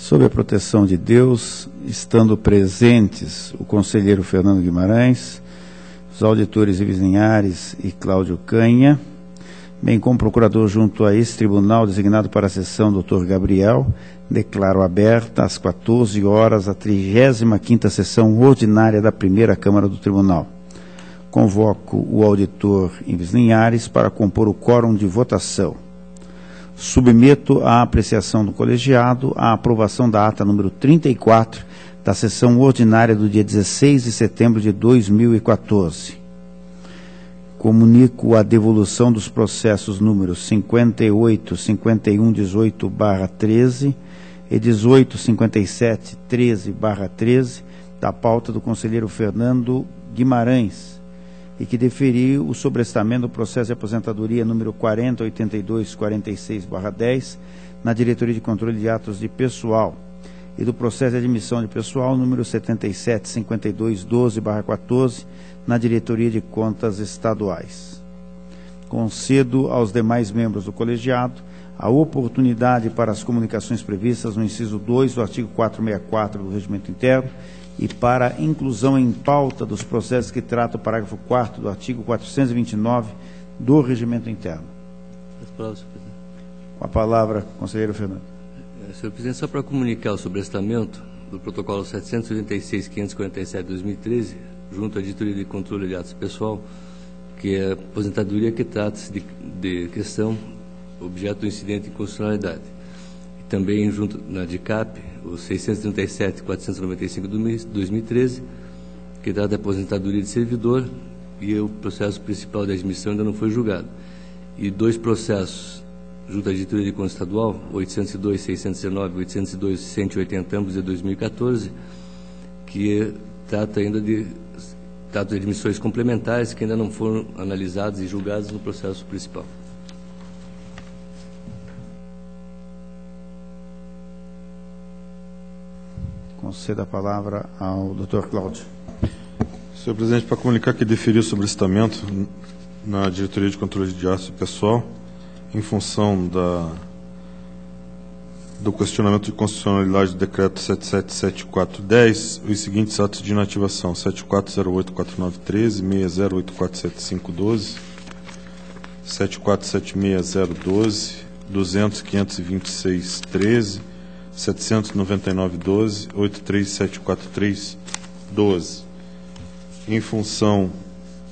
Sob a proteção de Deus, estando presentes o conselheiro Fernando Guimarães, os auditores Ives Linhares e Cláudio Canha, bem como procurador junto a esse tribunal designado para a sessão, Dr. Gabriel, declaro aberta às 14 horas a 35ª sessão ordinária da primeira Câmara do Tribunal. Convoco o auditor Ives Linhares para compor o quórum de votação. Submeto à apreciação do colegiado a aprovação da ata número 34 da sessão ordinária do dia 16 de setembro de 2014. Comunico a devolução dos processos números 58, 51, 18/13 e 18, 57, 13/13 da pauta do conselheiro Fernando Guimarães, e que deferiu o sobrestamento do processo de aposentadoria número 408246/10 na Diretoria de Controle de Atos de Pessoal e do processo de admissão de pessoal número 775212/14 na Diretoria de Contas Estaduais. Concedo aos demais membros do colegiado a oportunidade para as comunicações previstas no inciso 2 do artigo 464 do Regimento Interno e para inclusão em pauta dos processos que trata o parágrafo 4º do artigo 429 do Regimento Interno. Com a palavra, conselheiro Fernando. Senhor presidente, só para comunicar o sobrestamento do protocolo 786-547/2013, junto à Diretoria de Controle de Atos Pessoal, que é a aposentadoria que trata-se de questão objeto do incidente de inconstitucionalidade. E também junto na DICAP, o 637-495/2013, que trata da aposentadoria de servidor, e o processo principal de admissão ainda não foi julgado. E dois processos junto à Diretoria de Contas Estadual, 802-619 e 802-180, ambos de 2014, que trata ainda de admissões complementares que ainda não foram analisadas e julgadas no processo principal. Concedo a palavra ao Dr. Cláudio. Senhor presidente, para comunicar que deferiu o sobrestamento na Diretoria de Controle de Atos Pessoal, em função do questionamento de constitucionalidade do decreto 777410, os seguintes atos de inativação: 74084913, 60847512, 7476012, 200.526.13, 799.12, 83743.12. Em função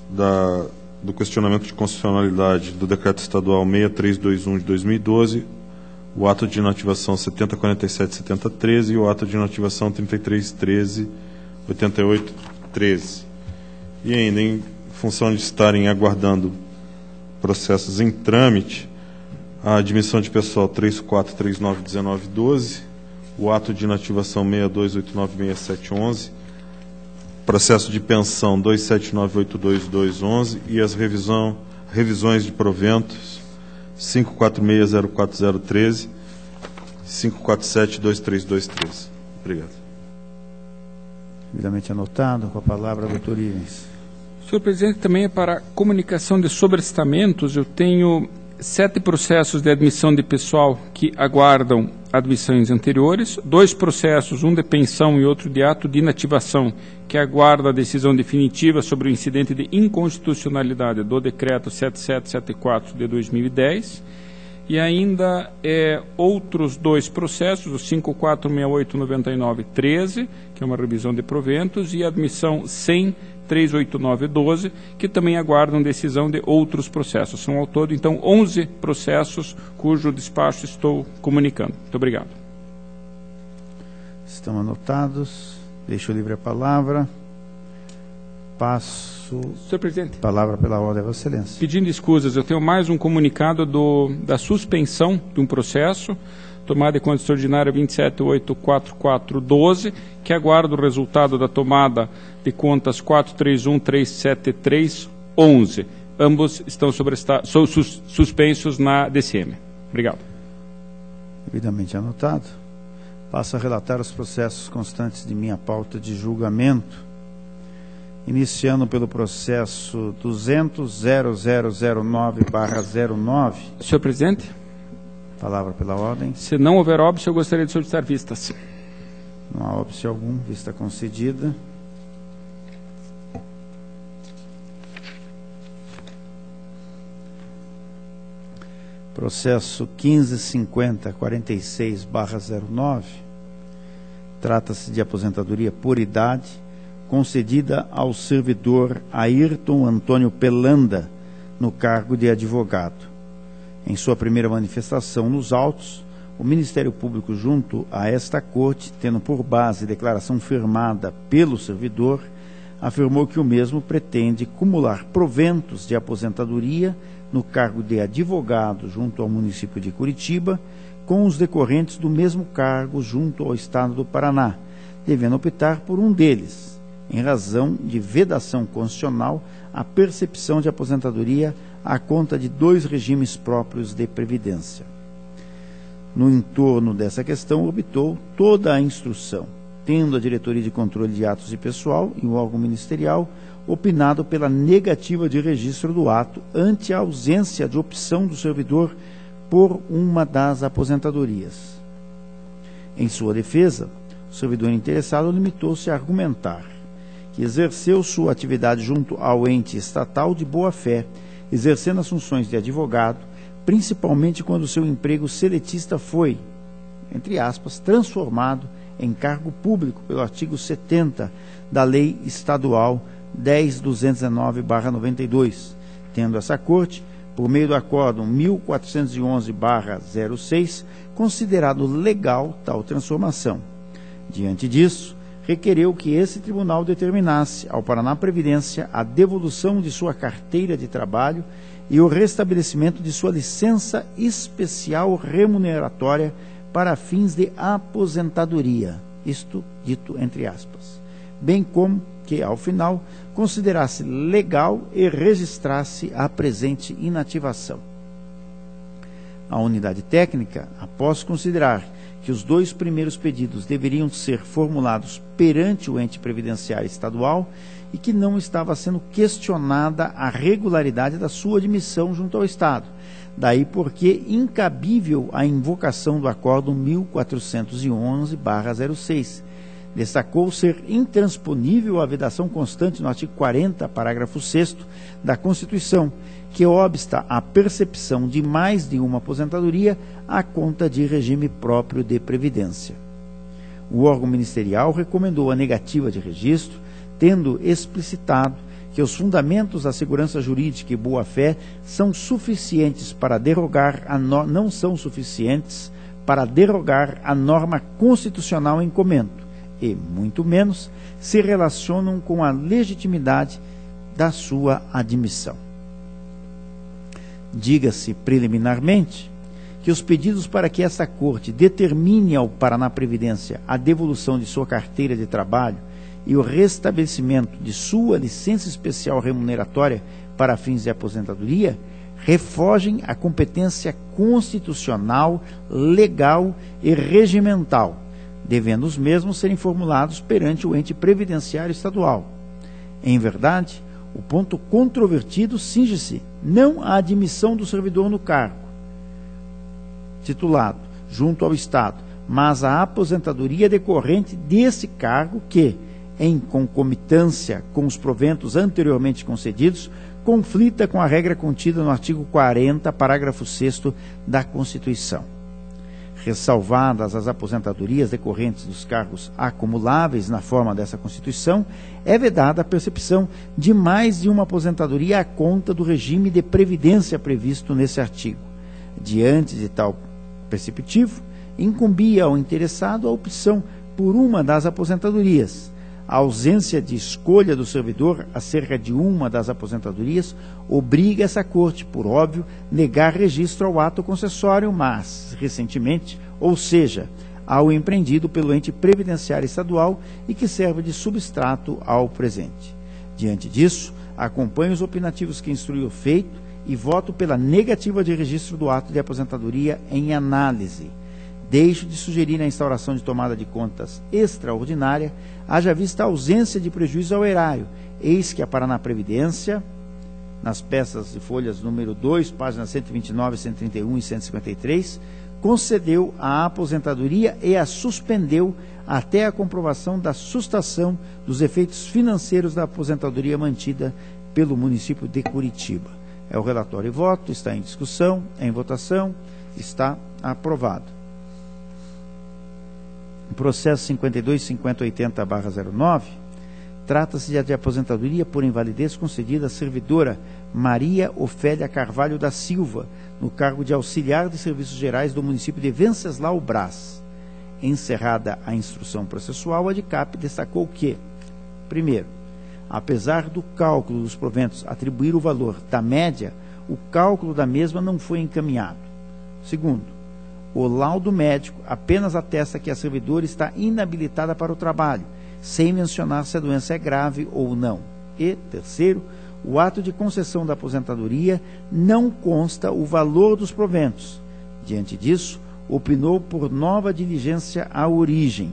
do questionamento de constitucionalidade do Decreto Estadual 6321 de 2012, o ato de inativação 7047-7013 e o ato de inativação 3313-8813. E ainda em função de estarem aguardando processos em trâmite, a admissão de pessoal 34391912, o ato de inativação 62896711, processo de pensão 2798212 e as revisões de proventos 5460413 e 5472323. Obrigado. Devidamente anotado. Com a palavra, doutor Ivens. Senhor presidente, também é para comunicação de sobrestamentos. Eu tenho 7 processos de admissão de pessoal que aguardam admissões anteriores, 2 processos, um de pensão e outro de ato de inativação, que aguarda a decisão definitiva sobre o incidente de inconstitucionalidade do decreto 7774 de 2010, e ainda outros 2 processos, o 54689913, que é uma revisão de proventos, e a admissão 100-38912, que também aguardam decisão de outros processos. São ao todo, então, 11 processos cujo despacho estou comunicando. Muito obrigado. Estão anotados. Deixo livre a palavra. Passo Senhor presidente, a palavra pela ordem, Vossa Excelência. Pedindo escusas, eu tenho mais um comunicado da suspensão de um processo, tomada de conta extraordinária 2784412, que aguarda o resultado da tomada de contas 43137311. Ambos estão suspensos na DCM. Obrigado. Devidamente anotado. Passo a relatar os processos constantes de minha pauta de julgamento, iniciando pelo processo 200.0009/09. Senhor presidente, Palavra pela ordem. Se não houver óbice, eu gostaria de solicitar vistas. Não há óbice algum, vista concedida. Processo 1550-46/09, trata-se de aposentadoria por idade, concedida ao servidor Ayrton Antônio Pelanda, no cargo de advogado. Em sua primeira manifestação nos autos, o Ministério Público, junto a esta Corte, tendo por base declaração firmada pelo servidor, afirmou que o mesmo pretende cumular proventos de aposentadoria no cargo de advogado junto ao município de Curitiba, com os decorrentes do mesmo cargo junto ao Estado do Paraná, devendo optar por um deles, em razão de vedação constitucional à percepção de aposentadoria à conta de 2 regimes próprios de previdência. No entorno dessa questão, orbitou toda a instrução, tendo a Diretoria de Controle de Atos de Pessoal e o órgão ministerial opinado pela negativa de registro do ato ante a ausência de opção do servidor por uma das aposentadorias. Em sua defesa, o servidor interessado limitou-se a argumentar que exerceu sua atividade junto ao ente estatal de boa-fé, exercendo as funções de advogado, principalmente quando seu emprego seletista foi, entre aspas, transformado em cargo público pelo artigo 70 da Lei Estadual 10.219/92, tendo essa Corte, por meio do Acórdão 1411/06, considerado legal tal transformação. Diante disso, requereu que esse tribunal determinasse ao Paraná Previdência a devolução de sua carteira de trabalho e o restabelecimento de sua licença especial remuneratória para fins de aposentadoria, isto dito entre aspas, bem como que, ao final, considerasse legal e registrasse a presente inativação. A unidade técnica, após considerar que os 2 primeiros pedidos deveriam ser formulados perante o ente previdenciário estadual e que não estava sendo questionada a regularidade da sua admissão junto ao Estado, daí porque incabível a invocação do Acórdão 1411/06, destacou ser intransponível a vedação constante no artigo 40, parágrafo 6º da Constituição, que obsta à percepção de mais de uma aposentadoria à conta de regime próprio de previdência. O órgão ministerial recomendou a negativa de registro, tendo explicitado que os fundamentos da segurança jurídica e boa-fé são suficientes para derogar não são suficientes para derogar a norma constitucional em comento, e, muito menos, se relacionam com a legitimidade da sua admissão. Diga-se preliminarmente que os pedidos para que esta Corte determine ao Paraná Previdência a devolução de sua carteira de trabalho e o restabelecimento de sua licença especial remuneratória para fins de aposentadoria refogem a competência constitucional, legal e regimental, devendo os mesmos serem formulados perante o ente previdenciário estadual. Em verdade, o ponto controvertido cinge-se não à admissão do servidor no cargo titulado junto ao Estado, mas à aposentadoria decorrente desse cargo que, em concomitância com os proventos anteriormente concedidos, conflita com a regra contida no artigo 40, parágrafo 6º da Constituição. Ressalvadas as aposentadorias decorrentes dos cargos acumuláveis na forma dessa Constituição, é vedada a percepção de mais de uma aposentadoria à conta do regime de previdência previsto nesse artigo. Diante de tal preceptivo, incumbia ao interessado a opção por uma das aposentadorias. A ausência de escolha do servidor acerca de uma das aposentadorias obriga essa Corte, por óbvio, negar registro ao ato concessório, mas, recentemente, ou seja, ao empreendido pelo ente previdenciário estadual e que serve de substrato ao presente. Diante disso, acompanho os opinativos que instrui o feito e voto pela negativa de registro do ato de aposentadoria em análise. Deixo de sugerir a instauração de tomada de contas extraordinária, haja vista a ausência de prejuízo ao erário, eis que a Paraná Previdência, nas peças de folhas número 2, páginas 129, 131 e 153, concedeu a aposentadoria e a suspendeu até a comprovação da sustação dos efeitos financeiros da aposentadoria mantida pelo município de Curitiba. É o relatório e voto, está em discussão, em votação, está aprovado. O processo 52.5080/09 trata-se de aposentadoria por invalidez concedida à servidora Maria Ofélia Carvalho da Silva, no cargo de auxiliar de serviços gerais do município de Venceslau Braz. Encerrada a instrução processual, a ADICAP destacou que, primeiro, apesar do cálculo dos proventos atribuir o valor da média, o cálculo da mesma não foi encaminhado. Segundo, o laudo médico apenas atesta que a servidora está inabilitada para o trabalho, sem mencionar se a doença é grave ou não. E, terceiro, o ato de concessão da aposentadoria não consta o valor dos proventos. Diante disso, opinou por nova diligência à origem.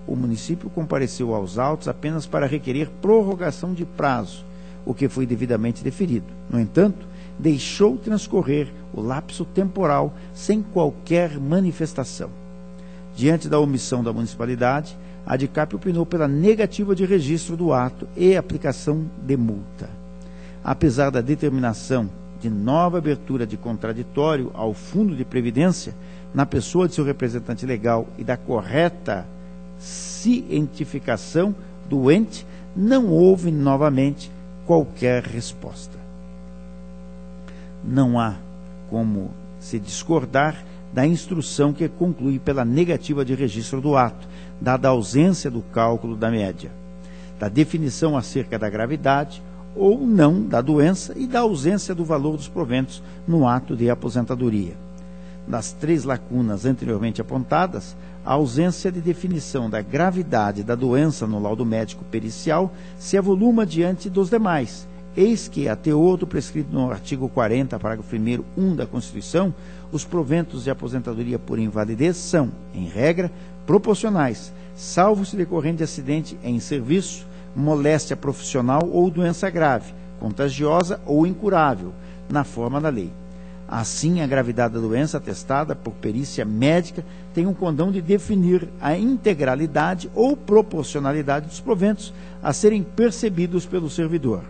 O município compareceu aos autos apenas para requerer prorrogação de prazo, o que foi devidamente deferido. No entanto, deixou transcorrer o lapso temporal sem qualquer manifestação. Diante da omissão da municipalidade, a ADICAP opinou pela negativa de registro do ato e aplicação de multa. Apesar da determinação de nova abertura de contraditório ao Fundo de Previdência, na pessoa de seu representante legal e da correta cientificação do ente, não houve novamente qualquer resposta. Não há como se discordar da instrução que conclui pela negativa de registro do ato, dada a ausência do cálculo da média, da definição acerca da gravidade ou não da doença e da ausência do valor dos proventos no ato de aposentadoria. Das três lacunas anteriormente apontadas, a ausência de definição da gravidade da doença no laudo médico pericial se avoluma diante dos demais. Eis que, a teor do prescrito no artigo 40, parágrafo 1º, 1 da Constituição, os proventos de aposentadoria por invalidez são, em regra, proporcionais, salvo se decorrente de acidente em serviço, moléstia profissional ou doença grave, contagiosa ou incurável, na forma da lei. Assim, a gravidade da doença atestada por perícia médica tem um condão de definir a integralidade ou proporcionalidade dos proventos a serem percebidos pelo servidor.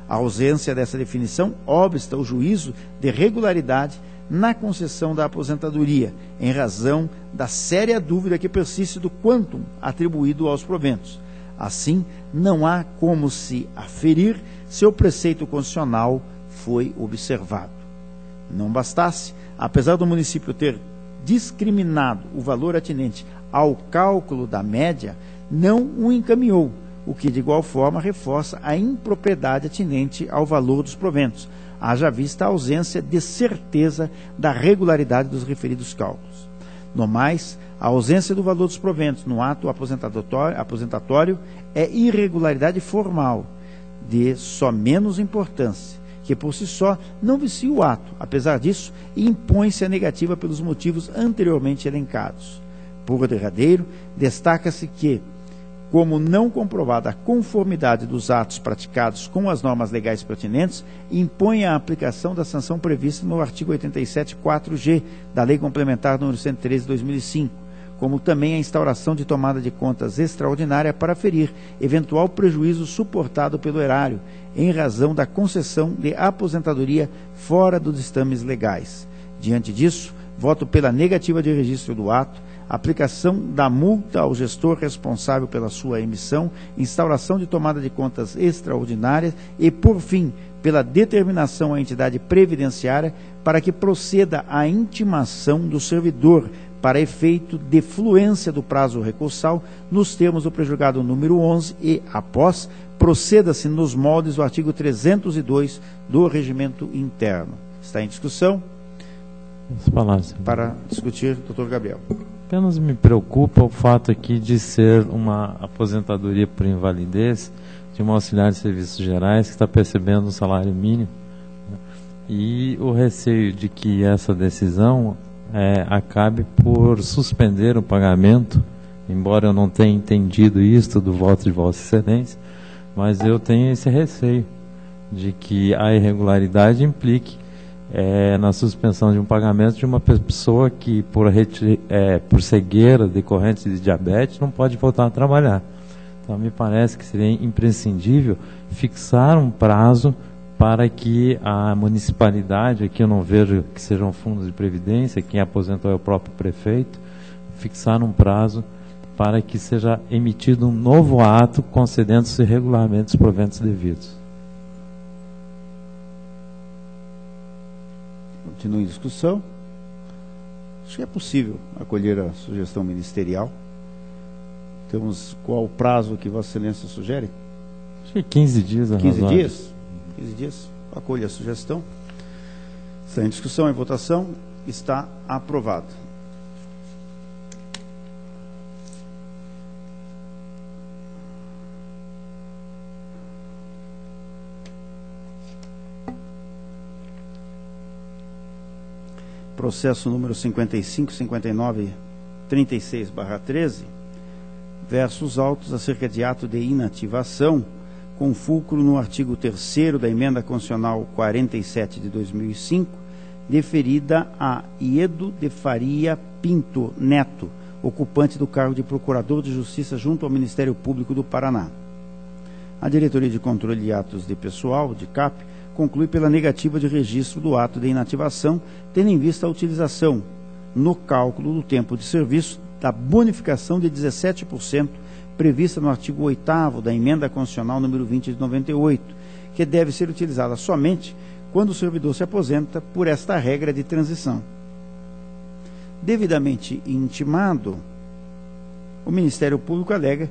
A ausência dessa definição obsta o juízo de regularidade na concessão da aposentadoria, em razão da séria dúvida que persiste do quantum atribuído aos proventos. Assim, não há como se aferir se o preceito constitucional foi observado. Não bastasse, apesar do município ter discriminado o valor atinente ao cálculo da média, não o encaminhou, o que de igual forma reforça a impropriedade atinente ao valor dos proventos, haja vista a ausência de certeza da regularidade dos referidos cálculos. No mais, a ausência do valor dos proventos no ato aposentatório é irregularidade formal, de só menos importância, que por si só não vicia o ato. Apesar disso, impõe-se a negativa pelos motivos anteriormente elencados. Por derradeiro, destaca-se que, como não comprovada a conformidade dos atos praticados com as normas legais pertinentes, impõe a aplicação da sanção prevista no artigo 87.4g da Lei Complementar nº 113 de 2005, como também a instauração de tomada de contas extraordinária para ferir eventual prejuízo suportado pelo erário, em razão da concessão de aposentadoria fora dos ditames legais. Diante disso, voto pela negativa de registro do ato, aplicação da multa ao gestor responsável pela sua emissão, instauração de tomada de contas extraordinárias e, por fim, pela determinação à entidade previdenciária para que proceda à intimação do servidor para efeito de fluência do prazo recursal nos termos do prejulgado número 11 e, após, proceda-se nos moldes do artigo 302 do Regimento Interno. Está em discussão? Para discutir, doutor Gabriel. Apenas me preocupa o fato aqui de ser uma aposentadoria por invalidez de um auxiliar de serviços gerais que está percebendo um salário mínimo, né? E o receio de que essa decisão acabe por suspender o pagamento, embora eu não tenha entendido isto do voto de Vossa Excelência, mas eu tenho esse receio de que a irregularidade implique na suspensão de um pagamento de uma pessoa que, por cegueira decorrente de diabetes, não pode voltar a trabalhar. Então, me parece que seria imprescindível fixar um prazo para que a municipalidade, aqui eu não vejo que sejam fundos de previdência, quem aposentou é o próprio prefeito, fixar um prazo para que seja emitido um novo ato concedendo-se regularmente os proventos devidos. Continua em discussão. Acho que é possível acolher a sugestão ministerial. Temos qual o prazo que Vossa Excelência sugere? Acho que 15 dias. 15 dias? 15 dias. Acolha a sugestão. Está em discussão e votação. Está aprovado. Processo número 55.59.36/13, versos autos acerca de ato de inativação, com fulcro no artigo 3º da Emenda Constitucional 47 de 2005, deferida a Iedo de Faria Pinto Neto, ocupante do cargo de Procurador de Justiça junto ao Ministério Público do Paraná. A Diretoria de Controle de Atos de Pessoal, DICAP, conclui pela negativa de registro do ato de inativação, tendo em vista a utilização, no cálculo do tempo de serviço, da bonificação de 17% prevista no artigo 8º da Emenda Constitucional número 20 de 98, que deve ser utilizada somente quando o servidor se aposenta por esta regra de transição. Devidamente intimado, o Ministério Público alega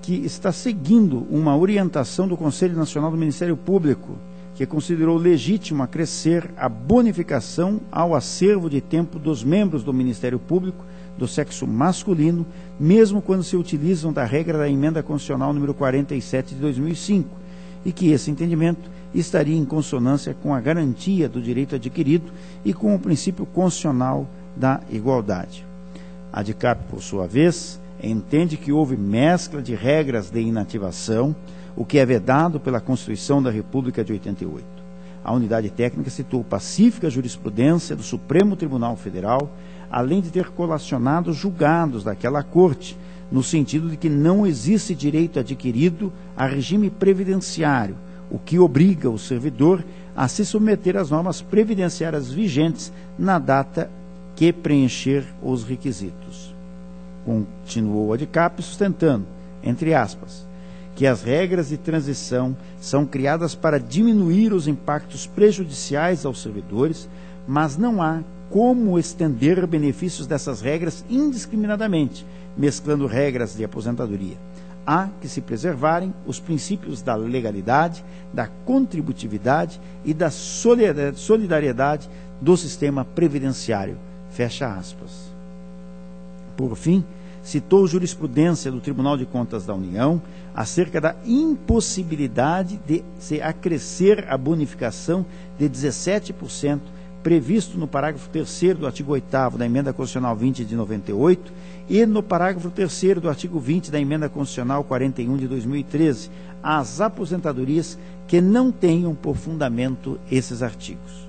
que está seguindo uma orientação do Conselho Nacional do Ministério Público, que considerou legítimo acrescer a bonificação ao acervo de tempo dos membros do Ministério Público do sexo masculino, mesmo quando se utilizam da regra da Emenda Constitucional número 47 de 2005, e que esse entendimento estaria em consonância com a garantia do direito adquirido e com o princípio constitucional da igualdade. A DICAP, por sua vez, entende que houve mescla de regras de inativação, o que é vedado pela Constituição da República de 88. A unidade técnica citou pacífica jurisprudência do Supremo Tribunal Federal, além de ter colacionado julgados daquela corte, no sentido de que não existe direito adquirido a regime previdenciário, o que obriga o servidor a se submeter às normas previdenciárias vigentes na data que preencher os requisitos. Continuou a DICAP sustentando, entre aspas, que as regras de transição são criadas para diminuir os impactos prejudiciais aos servidores, mas não há como estender benefícios dessas regras indiscriminadamente, mesclando regras de aposentadoria. Há que se preservarem os princípios da legalidade, da contributividade e da solidariedade do sistema previdenciário. Fecha aspas. Por fim, citou jurisprudência do Tribunal de Contas da União acerca da impossibilidade de se acrescer a bonificação de 17% previsto no parágrafo 3º do artigo 8º da Emenda Constitucional 20 de 98 e no parágrafo 3º do artigo 20 da Emenda Constitucional 41 de 2013, às aposentadorias que não tenham por fundamento esses artigos.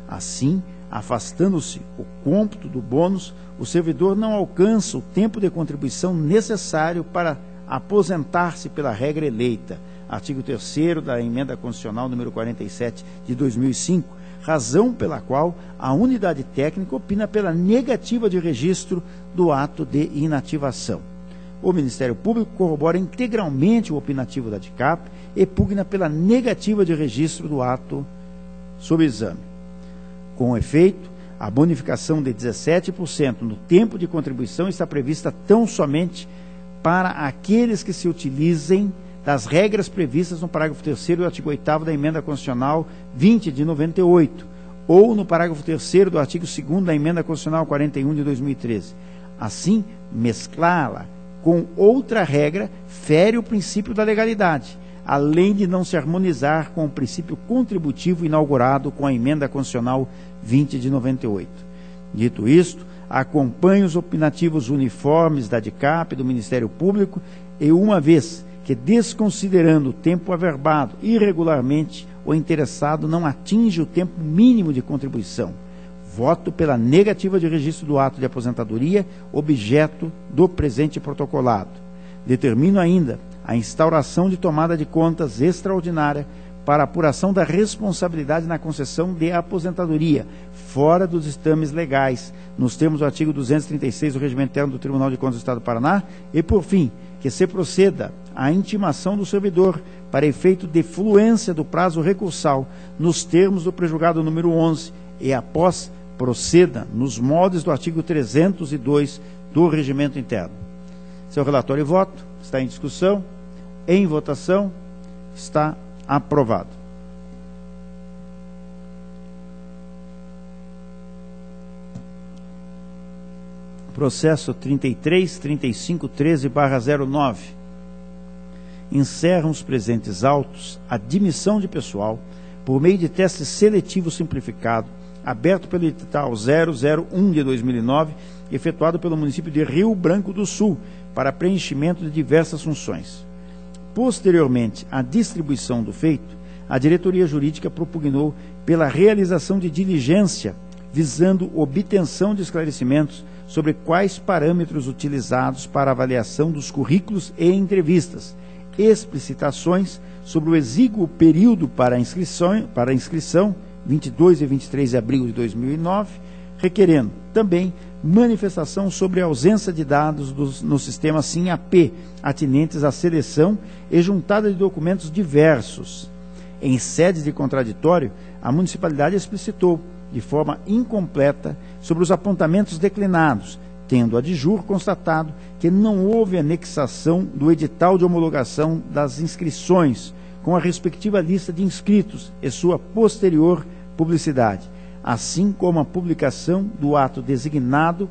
Assim, afastando-se o cômputo do bônus, o servidor não alcança o tempo de contribuição necessário para aposentar-se pela regra eleita, artigo 3º da Emenda Constitucional número 47 de 2005, razão pela qual a unidade técnica opina pela negativa de registro do ato de inativação. O Ministério Público corrobora integralmente o opinativo da DICAP e pugna pela negativa de registro do ato sob exame. Com efeito, a bonificação de 17% no tempo de contribuição está prevista tão somente para aqueles que se utilizem das regras previstas no parágrafo 3º do artigo 8º da Emenda Constitucional 20 de 98, ou no parágrafo 3º do artigo 2º da Emenda Constitucional 41 de 2013. Assim, mesclá-la com outra regra fere o princípio da legalidade, além de não se harmonizar com o princípio contributivo inaugurado com a Emenda Constitucional 20 de 98. Dito isto, acompanhe os opinativos uniformes da DICAP e do Ministério Público e, uma vez que, desconsiderando o tempo averbado irregularmente o interessado não atinge o tempo mínimo de contribuição. Voto pela negativa de registro do ato de aposentadoria, objeto do presente protocolado. Determino ainda a instauração de tomada de contas extraordinária para apuração da responsabilidade na concessão de aposentadoria, fora dos ditames legais, nos termos do artigo 236 do Regimento Interno do Tribunal de Contas do Estado do Paraná, e, por fim, que se proceda à intimação do servidor para efeito de fluência do prazo recursal nos termos do prejulgado número 11 e, após, proceda nos moldes do artigo 302 do Regimento Interno. Seu relatório e voto está em discussão, em votação, está aprovado. Processo 33.3513/09. Encerram os presentes autos a admissão de pessoal por meio de teste seletivo simplificado, aberto pelo edital 001 de 2009, efetuado pelo município de Rio Branco do Sul, para preenchimento de diversas funções. Posteriormente à distribuição do feito, a diretoria jurídica propugnou pela realização de diligência visando obtenção de esclarecimentos sobre quais parâmetros utilizados para avaliação dos currículos e entrevistas, explicitações sobre o exíguo período para inscrição 22 e 23 de abril de 2009, requerendo também manifestação sobre a ausência de dados no sistema SIM-AP, atinentes à seleção e juntada de documentos diversos. Em sede de contraditório, a municipalidade explicitou, de forma incompleta, sobre os apontamentos declinados, tendo a DIJUR constatado que não houve anexação do edital de homologação das inscrições, com a respectiva lista de inscritos e sua posterior publicidade, assim como a publicação do ato designando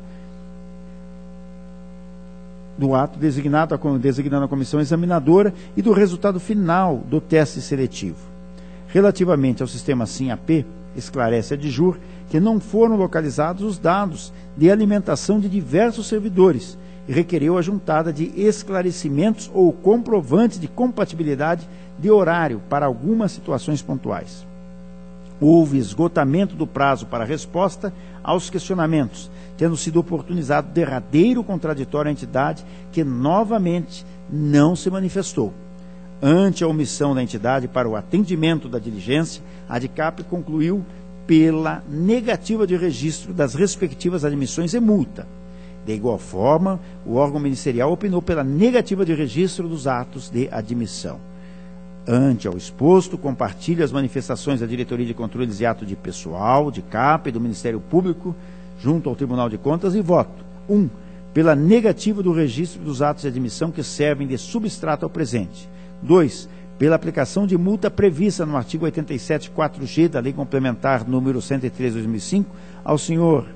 a comissão examinadora e do resultado final do teste seletivo. Relativamente ao sistema SIM-AP, esclarece a DIJUR que não foram localizados os dados de alimentação de diversos servidores e requereu a juntada de esclarecimentos ou comprovante de compatibilidade de horário para algumas situações pontuais. Houve esgotamento do prazo para resposta aos questionamentos, tendo sido oportunizado derradeiro contraditório à entidade que novamente não se manifestou. Ante a omissão da entidade para o atendimento da diligência, a DICAP concluiu pela negativa de registro das respectivas admissões e multa. De igual forma, o órgão ministerial opinou pela negativa de registro dos atos de admissão. Ante ao exposto, compartilho as manifestações da Diretoria de Controles e Ato de Pessoal, DICAP e do Ministério Público, junto ao Tribunal de Contas, e voto. 1. Pela negativa do registro dos atos de admissão que servem de substrato ao presente. 2. Pela aplicação de multa prevista no artigo 87.4g da Lei Complementar número 103/2005 ao senhor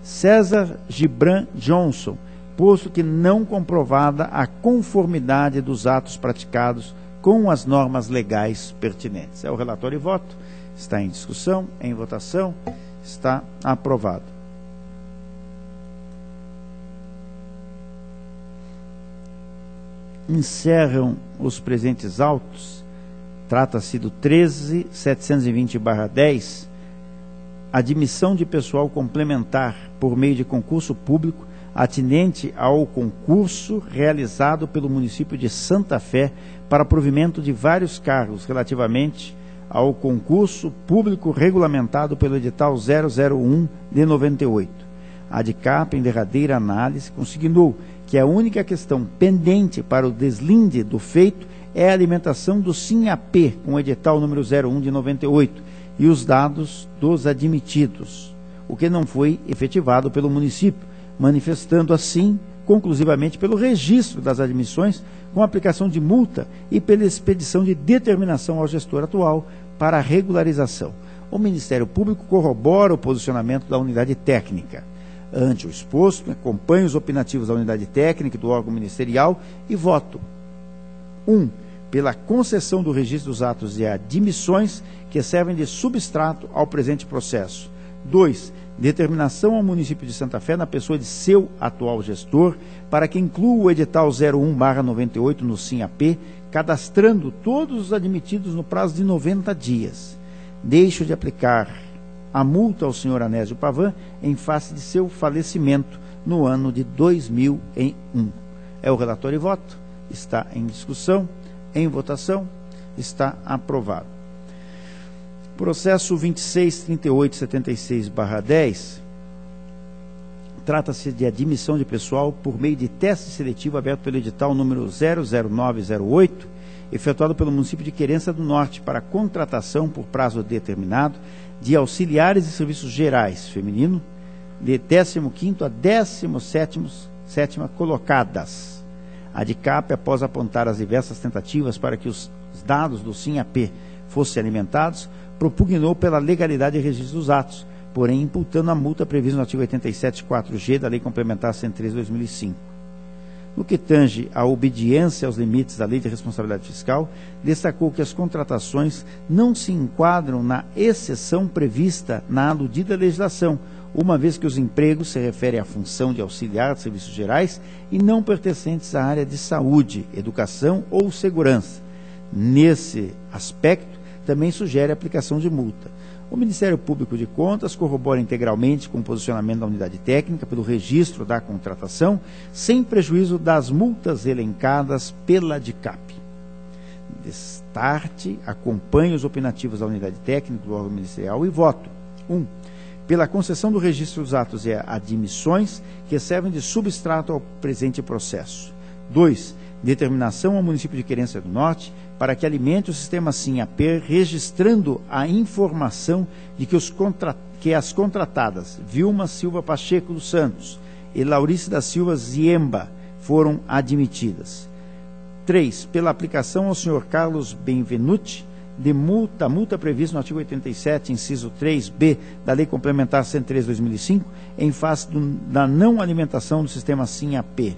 César Gibran Johnson, posto que não comprovada a conformidade dos atos praticados com as normas legais pertinentes. É o relatório e voto. Está em discussão, em votação, está aprovado. Encerram os presentes autos, trata-se do 13.720/10, admissão de pessoal complementar por meio de concurso público atinente ao concurso realizado pelo município de Santa Fé para provimento de vários cargos relativamente ao concurso público regulamentado pelo edital 001 de 98. A DICAP, em derradeira análise, consignou que a única questão pendente para o deslinde do feito é a alimentação do SIM-AP com o edital número 01 de 98 e os dados dos admitidos, o que não foi efetivado pelo município, manifestando assim, conclusivamente, pelo registro das admissões com aplicação de multa e pela expedição de determinação ao gestor atual para a regularização. O Ministério Público corrobora o posicionamento da unidade técnica. Ante o exposto, acompanho os opinativos da unidade técnica e do órgão ministerial e voto. 1. Pela concessão do registro dos atos de admissões que servem de substrato ao presente processo. 2. Determinação ao município de Santa Fé na pessoa de seu atual gestor para que inclua o edital 01/98 no SIM-AP, cadastrando todos os admitidos no prazo de 90 dias. Deixo de aplicar a multa ao senhor Anésio Pavan em face de seu falecimento no ano de 2001. É o relatório e voto. Está em discussão, em votação, está aprovado. Processo 263876/10 trata-se de admissão de pessoal por meio de teste seletivo aberto pelo edital número 00908, efetuado pelo município de Querência do Norte para contratação por prazo determinado de auxiliares de serviços gerais feminino de 15º a 17ª colocadas. A DICAP, após apontar as diversas tentativas para que os dados do SIM-AP fossem alimentados, propugnou pela legalidade e registro dos atos, porém imputando a multa prevista no artigo 87.4g da Lei Complementar 103/2005. No que tange à obediência aos limites da Lei de Responsabilidade Fiscal, destacou que as contratações não se enquadram na exceção prevista na aludida legislação, uma vez que os empregos se referem à função de auxiliar de serviços gerais e não pertencentes à área de saúde, educação ou segurança. Nesse aspecto, também sugere a aplicação de multa. O Ministério Público de Contas corrobora integralmente com o posicionamento da unidade técnica pelo registro da contratação, sem prejuízo das multas elencadas pela DICAP. Destarte, acompanhe os opinativos da unidade técnica do órgão ministerial e voto. 1. Pela concessão do registro dos atos e admissões que servem de substrato ao presente processo. 2. Determinação ao município de Querência do Norte para que alimente o sistema SIM-AP, registrando a informação de que as contratadas Vilma Silva Pacheco dos Santos e Laurice da Silva Ziemba foram admitidas. 3. Pela aplicação ao senhor Carlos Benvenuti de multa prevista no artigo 87, inciso 3b da Lei Complementar 103/2005, em face da não alimentação do sistema SIM-AP.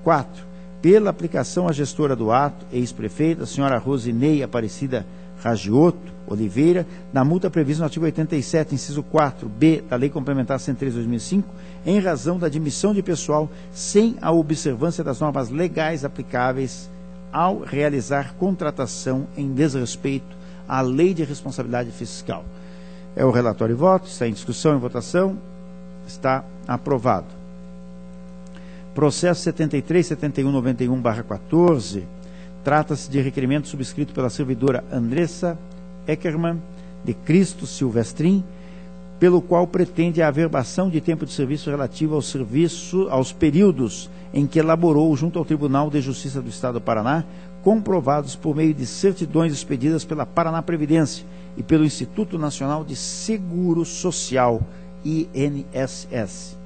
4. Pela aplicação à gestora do ato, ex-prefeita, a senhora Rosinei Aparecida Ragioto Oliveira, da multa prevista no artigo 87, inciso 4b da Lei Complementar 103/2005, em razão da admissão de pessoal sem a observância das normas legais aplicáveis ao realizar contratação em desrespeito à Lei de Responsabilidade Fiscal. É o relatório e voto, está em discussão e votação, está aprovado. Processo 73.7191/14, trata-se de requerimento subscrito pela servidora Andressa Eckermann de Cristo Silvestrin, pelo qual pretende a averbação de tempo de serviço relativo aos períodos em que elaborou junto ao Tribunal de Justiça do Estado do Paraná, comprovados por meio de certidões expedidas pela Paraná Previdência e pelo Instituto Nacional de Seguro Social, INSS.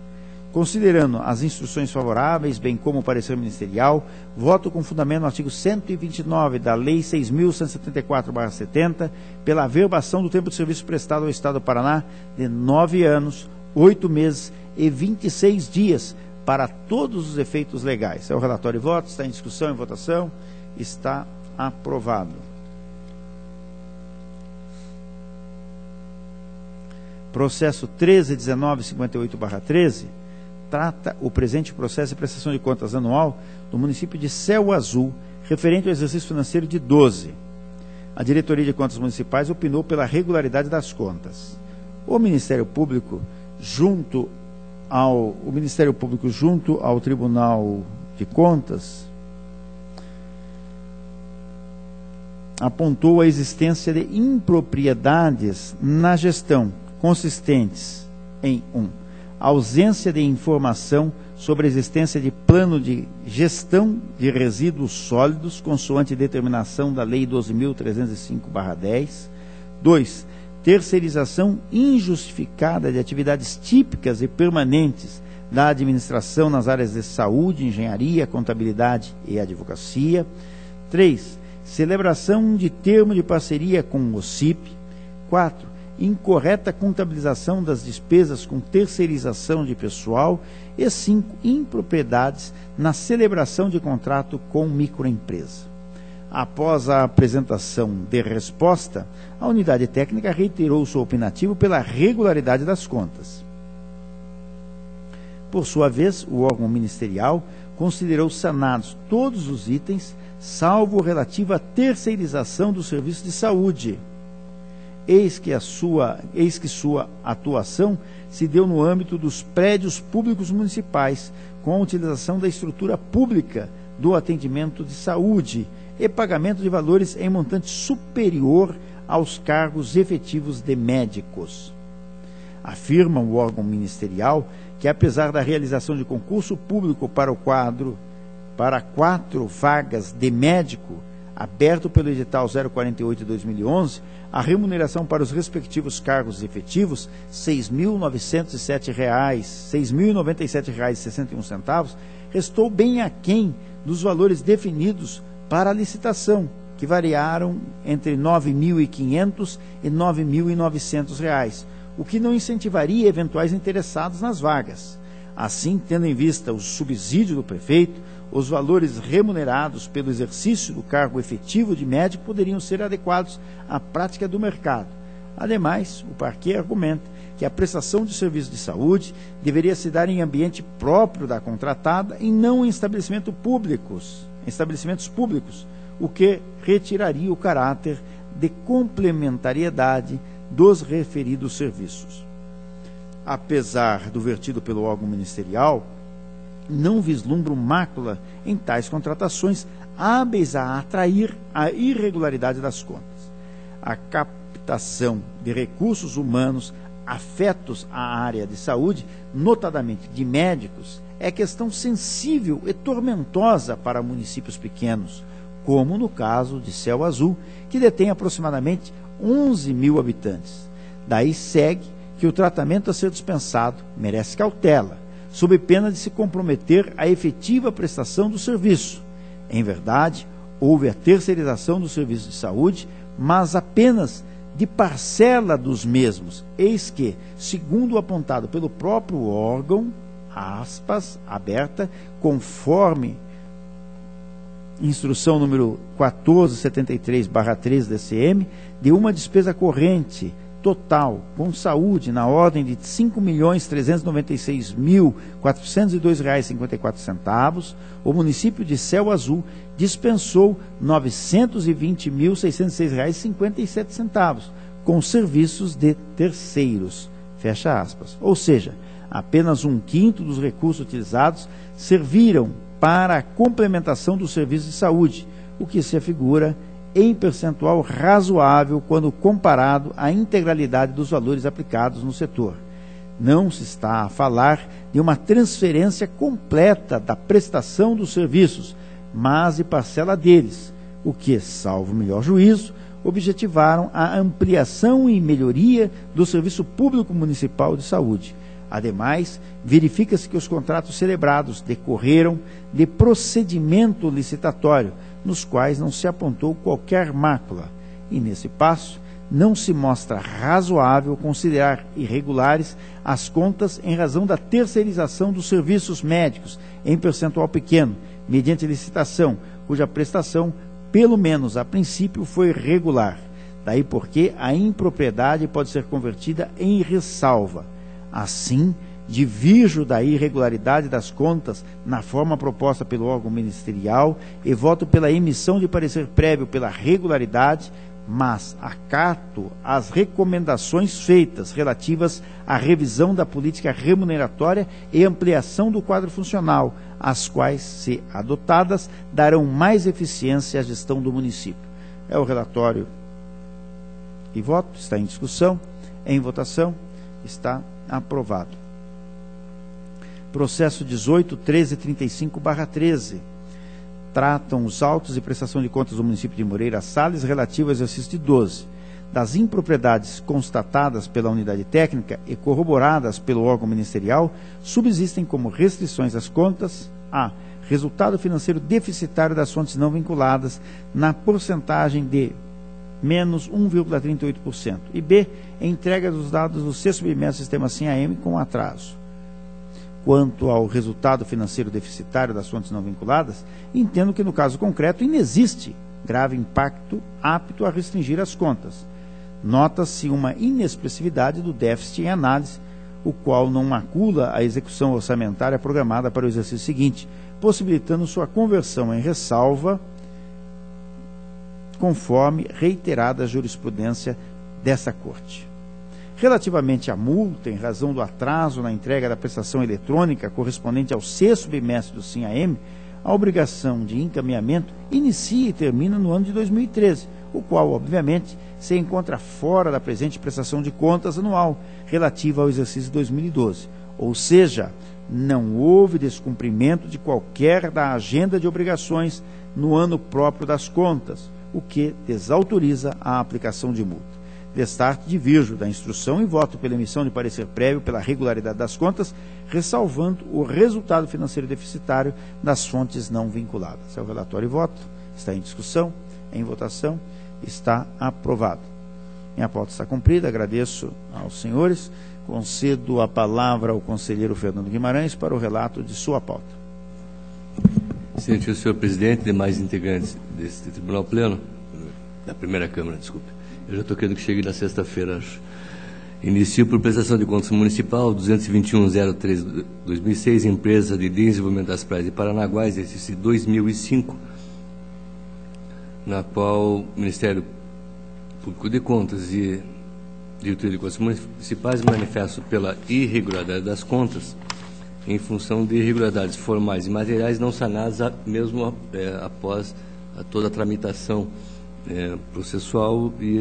Considerando as instruções favoráveis, bem como o parecer ministerial, voto com fundamento no artigo 129 da Lei 6.174/70, pela averbação do tempo de serviço prestado ao Estado do Paraná de 9 anos, 8 meses e 26 dias para todos os efeitos legais. É o relatório e voto, está em discussão e votação, está aprovado. Processo 13.1958/13, trata o presente processo de prestação de contas anual do município de Céu Azul, referente ao exercício financeiro de 12. A Diretoria de Contas Municipais opinou pela regularidade das contas. O Ministério Público, junto ao Tribunal de Contas, apontou a existência de impropriedades na gestão, consistentes em 1. Ausência de informação sobre a existência de plano de gestão de resíduos sólidos, consoante determinação da Lei 12.305/10. 2. Terceirização injustificada de atividades típicas e permanentes da administração nas áreas de saúde, engenharia, contabilidade e advocacia. 3. Celebração de termo de parceria com o OCIP. 4. Incorreta contabilização das despesas com terceirização de pessoal. E 5. Impropriedades na celebração de contrato com microempresa. Após a apresentação de resposta, a unidade técnica reiterou seu opinativo pela regularidade das contas. Por sua vez, o órgão ministerial considerou sanados todos os itens, salvo o relativo à terceirização do serviço de saúde. Eis que sua atuação se deu no âmbito dos prédios públicos municipais, com a utilização da estrutura pública do atendimento de saúde e pagamento de valores em montante superior aos cargos efetivos de médicos. Afirma o órgão ministerial que, apesar da realização de concurso público para 4 vagas de médico, aberto pelo edital 048 de 2011, a remuneração para os respectivos cargos efetivos, R$ 6.097,61, restou bem aquém dos valores definidos para a licitação, que variaram entre R$ 9.500 e R$ 9.900, o que não incentivaria eventuais interessados nas vagas. Assim, tendo em vista o subsídio do prefeito, os valores remunerados pelo exercício do cargo efetivo de médico poderiam ser adequados à prática do mercado. Ademais, o parquê argumenta que a prestação de serviços de saúde deveria se dar em ambiente próprio da contratada e não em estabelecimentos públicos, o que retiraria o caráter de complementariedade dos referidos serviços. Apesar do vertido pelo órgão ministerial, não vislumbro mácula em tais contratações hábeis a atrair a irregularidade das contas. A captação de recursos humanos afetos à área de saúde, notadamente de médicos, é questão sensível e tormentosa para municípios pequenos, como no caso de Céu Azul, que detém aproximadamente 11 mil habitantes. Daí segue que o tratamento a ser dispensado merece cautela, sob pena de se comprometer a efetiva prestação do serviço. Em verdade, houve a terceirização do serviço de saúde, mas apenas de parcela dos mesmos, eis que, segundo o apontado pelo próprio órgão, aspas, aberta, conforme instrução número 1473/13 DCM, de uma despesa corrente total com saúde na ordem de R$ 5.396.402,54, o município de Céu Azul dispensou R$ 920.606,57 com serviços de terceiros, fecha aspas. Ou seja, apenas 1/5 dos recursos utilizados serviram para a complementação do serviço de saúde, o que se afigura em percentual razoável quando comparado à integralidade dos valores aplicados no setor. Não se está a falar de uma transferência completa da prestação dos serviços, mas de parcela deles, o que, salvo melhor juízo, objetivaram a ampliação e melhoria do Serviço Público Municipal de Saúde. Ademais, verifica-se que os contratos celebrados decorreram de procedimento licitatório, nos quais não se apontou qualquer mácula, e nesse passo não se mostra razoável considerar irregulares as contas em razão da terceirização dos serviços médicos em percentual pequeno, mediante licitação, cuja prestação, pelo menos a princípio, foi regular. Daí porque a impropriedade pode ser convertida em ressalva. Assim, divirjo da irregularidade das contas na forma proposta pelo órgão ministerial e voto pela emissão de parecer prévio pela regularidade, mas acato as recomendações feitas relativas à revisão da política remuneratória e ampliação do quadro funcional, as quais, se adotadas, darão mais eficiência à gestão do município. É o relatório e voto, está em discussão, em votação, está aprovado. Processo 18.1335/13. Tratam os autos de prestação de contas do município de Moreira Salles relativo ao exercício de 12. Das impropriedades constatadas pela unidade técnica e corroboradas pelo órgão ministerial, subsistem como restrições às contas: a. Resultado financeiro deficitário das fontes não vinculadas na porcentagem de menos 1,38%. E b. Entrega dos dados do sexto bimestre do sistema SIM-AM com atraso. Quanto ao resultado financeiro deficitário das fontes não vinculadas, entendo que no caso concreto inexiste grave impacto apto a restringir as contas. Nota-se uma inexpressividade do déficit em análise, o qual não macula a execução orçamentária programada para o exercício seguinte, possibilitando sua conversão em ressalva, conforme reiterada jurisprudência dessa Corte. Relativamente à multa, em razão do atraso na entrega da prestação eletrônica correspondente ao 6º bimestre do SIM-AM, a obrigação de encaminhamento inicia e termina no ano de 2013, o qual, obviamente, se encontra fora da presente prestação de contas anual relativa ao exercício 2012. Ou seja, não houve descumprimento de qualquer da agenda de obrigações no ano próprio das contas, o que desautoriza a aplicação de multa. Destarte divirjo da instrução e voto pela emissão de parecer prévio pela regularidade das contas, ressalvando o resultado financeiro deficitário das fontes não vinculadas. É o relatório e voto. Está em discussão, em votação, está aprovado. Minha pauta está cumprida, agradeço aos senhores. Concedo a palavra ao conselheiro Fernando Guimarães para o relato de sua pauta. Senhor presidente e demais integrantes deste Tribunal Pleno, da primeira Câmara, desculpe. Eu já estou querendo que chegue na sexta-feira, acho. Inicio por prestação de contas municipal 221.03/2006, Empresa de Desenvolvimento das Praias de Paranaguá, exercício 2005, na qual o Ministério Público de Contas e Diretoria de Contas Municipais manifestam pela irregularidade das contas em função de irregularidades formais e materiais não sanadas mesmo após toda a tramitação processual e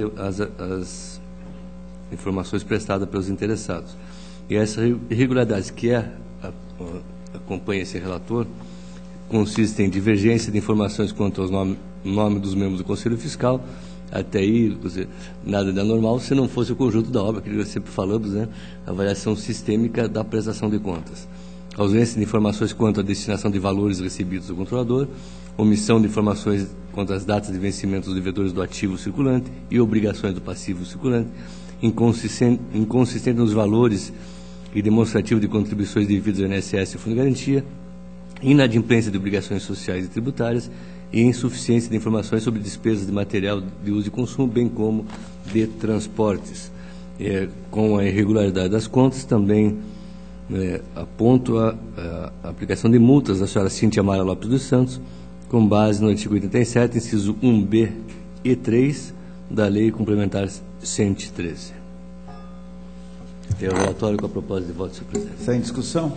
as informações prestadas pelos interessados. E essas irregularidades que acompanha esse relator consistem em divergência de informações quanto aos nome dos membros do Conselho Fiscal. Até aí, nada de anormal se não fosse o conjunto da obra, que nós sempre falamos, né? Avaliação sistêmica da prestação de contas. Ausência de informações quanto à destinação de valores recebidos do controlador, omissão de informações quanto às datas de vencimento dos devedores do ativo circulante e obrigações do passivo circulante, inconsistente nos valores e demonstrativo de contribuições devidas ao INSS e Fundo de Garantia, inadimplência de obrigações sociais e tributárias e insuficiência de informações sobre despesas de material de uso e consumo, bem como de transportes. Com a irregularidade das contas, também aponto a aplicação de multas da senhora Cíntia Mara Lopes dos Santos, com base no artigo 87, inciso 1b e 3 da Lei Complementar 113. Tem o relatório com a proposta de voto, senhor presidente. Está em discussão?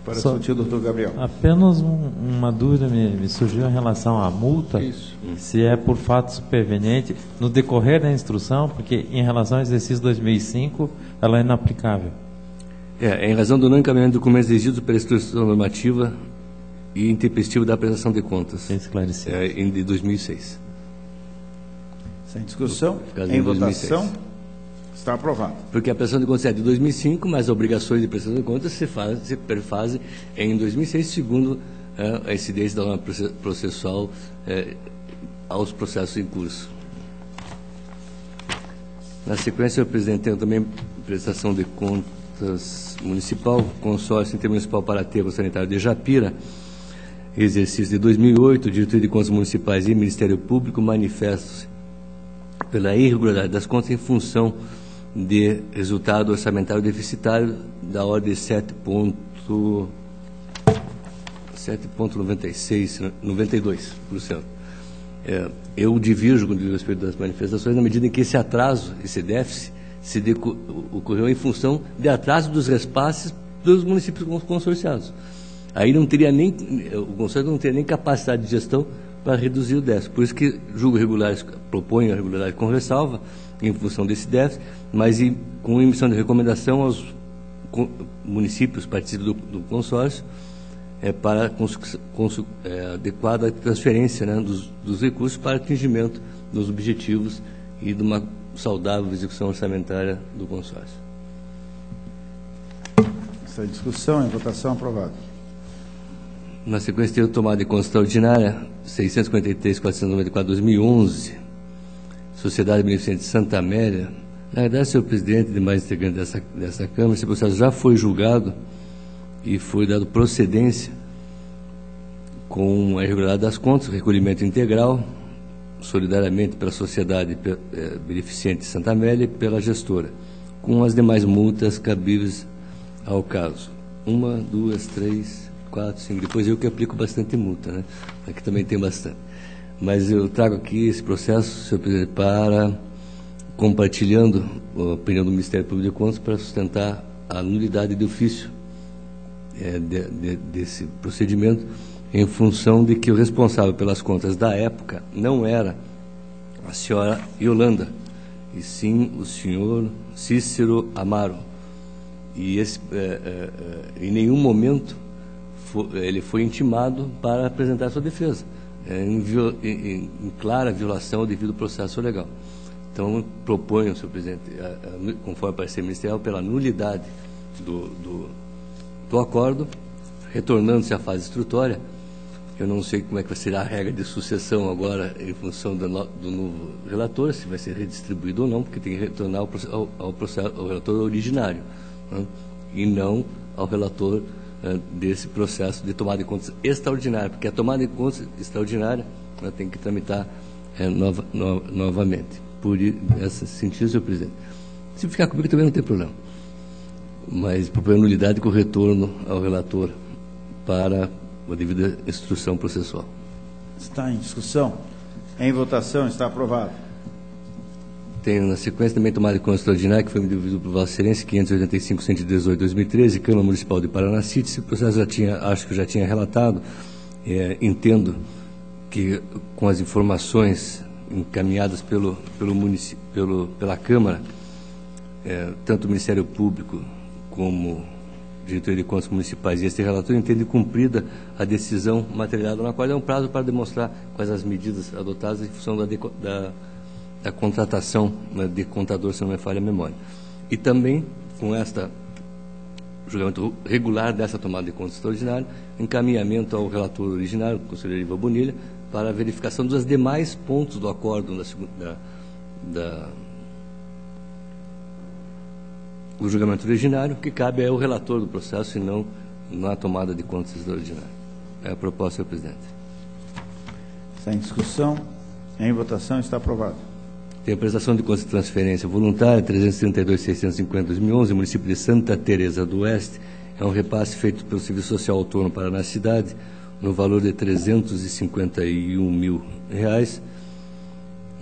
Para discutir o doutor Gabriel. Apenas uma dúvida me surgiu em relação à multa. Isso. Se é por fato superveniente no decorrer da instrução, porque em relação ao exercício 2005, ela é inaplicável. Em razão do não encaminhamento de documentos exigidos pela instrução normativa e intempestivo da prestação de contas. Bem esclarecido. De 2006. Está em discussão, Em votação. 2006. Está aprovado. Porque a prestação de contas é de 2005, mas as obrigações de prestação de contas se perfazem em 2006, segundo a incidência da norma processual aos processos em curso. Na sequência, senhor presidente, tenho também prestação de contas municipal, consórcio intermunicipal para aterro sanitário de Japira, exercício de 2008, Diretoria de Contas Municipais e Ministério Público manifestam-se pela irregularidade das contas em função de resultado orçamentário deficitário da ordem de 7,92%. Eu divirjo com respeito das manifestações na medida em que esse atraso, esse déficit, ocorreu em função de atraso dos repasses dos municípios consorciados. Aí não teria o consórcio não teria nem capacidade de gestão para reduzir o déficit. Por isso que julgo regulares, proponho a regularidade com ressalva, em função desse déficit, mas com emissão de recomendação aos municípios participam do consórcio para adequada transferência, né, dos recursos para atingimento dos objetivos e de uma saudável execução orçamentária do consórcio. Essa discussão, em votação, aprovado. Na sequência, tenho tomada de conta extraordinária 643.494/2011, Sociedade Beneficente de Santa Amélia. Na verdade, senhor presidente e demais integrantes dessa Câmara, esse processo já foi julgado e foi dado procedência com a irregularidade das contas, recolhimento integral, solidariamente pela Sociedade Beneficente de Santa Amélia e pela gestora, com as demais multas cabíveis ao caso. 1, 2, 3, 4, 5. Depois eu que aplico bastante multa, né? Aqui também tem bastante. Mas eu trago aqui esse processo, senhor presidente, para compartilhando a opinião do Ministério Público de Contas para sustentar a nulidade de ofício desse procedimento, em função de que o responsável pelas contas da época não era a senhora Yolanda, e sim o senhor Cícero Amaro. E em nenhum momento ele foi intimado para apresentar sua defesa, em clara violação ao devido processo legal. Então, proponho, senhor presidente, conforme parecer ministerial, pela nulidade do acordo, retornando-se à fase instrutória. Eu não sei como é que será a regra de sucessão agora em função do novo relator, se vai ser redistribuído ou não, porque tem que retornar ao relator originário, né? E não ao relator desse processo de tomada de contas extraordinária, porque a tomada de contas extraordinária tem que tramitar novamente. Por esse sentido, senhor presidente. Se ficar comigo também não tem problema. Mas proponho nulidade com retorno ao relator para a devida instrução processual. Está em discussão. Em votação, está aprovado. Tenho na sequência também tomada de conta extraordinária, que foi medido por Vossa Excelência, 585-118-2013, Câmara Municipal de Paranacite. Esse processo acho que já tinha relatado. Entendo que com as informações encaminhadas pela Câmara, tanto o Ministério Público como Diretoria de Contas Municipais e este relator entende cumprida a decisão materializada na qual é um prazo para demonstrar quais as medidas adotadas em função da contratação, né, de contador, se não me falha a memória. E também, com julgamento regular dessa tomada de contas extraordinária, encaminhamento ao relator originário, o conselheiro Iva Bonilha, para a verificação dos demais pontos do acordo do julgamento originário, que cabe ao relator do processo e não na tomada de contas extraordinária. É a proposta, senhor presidente. Está em discussão. Em votação, está aprovado. Tem a prestação de contas de transferência voluntária 332.650/2011, município de Santa Teresa do Oeste. É um repasse feito pelo Serviço Social Autônomo Paraná Cidade, no valor de R$351 mil,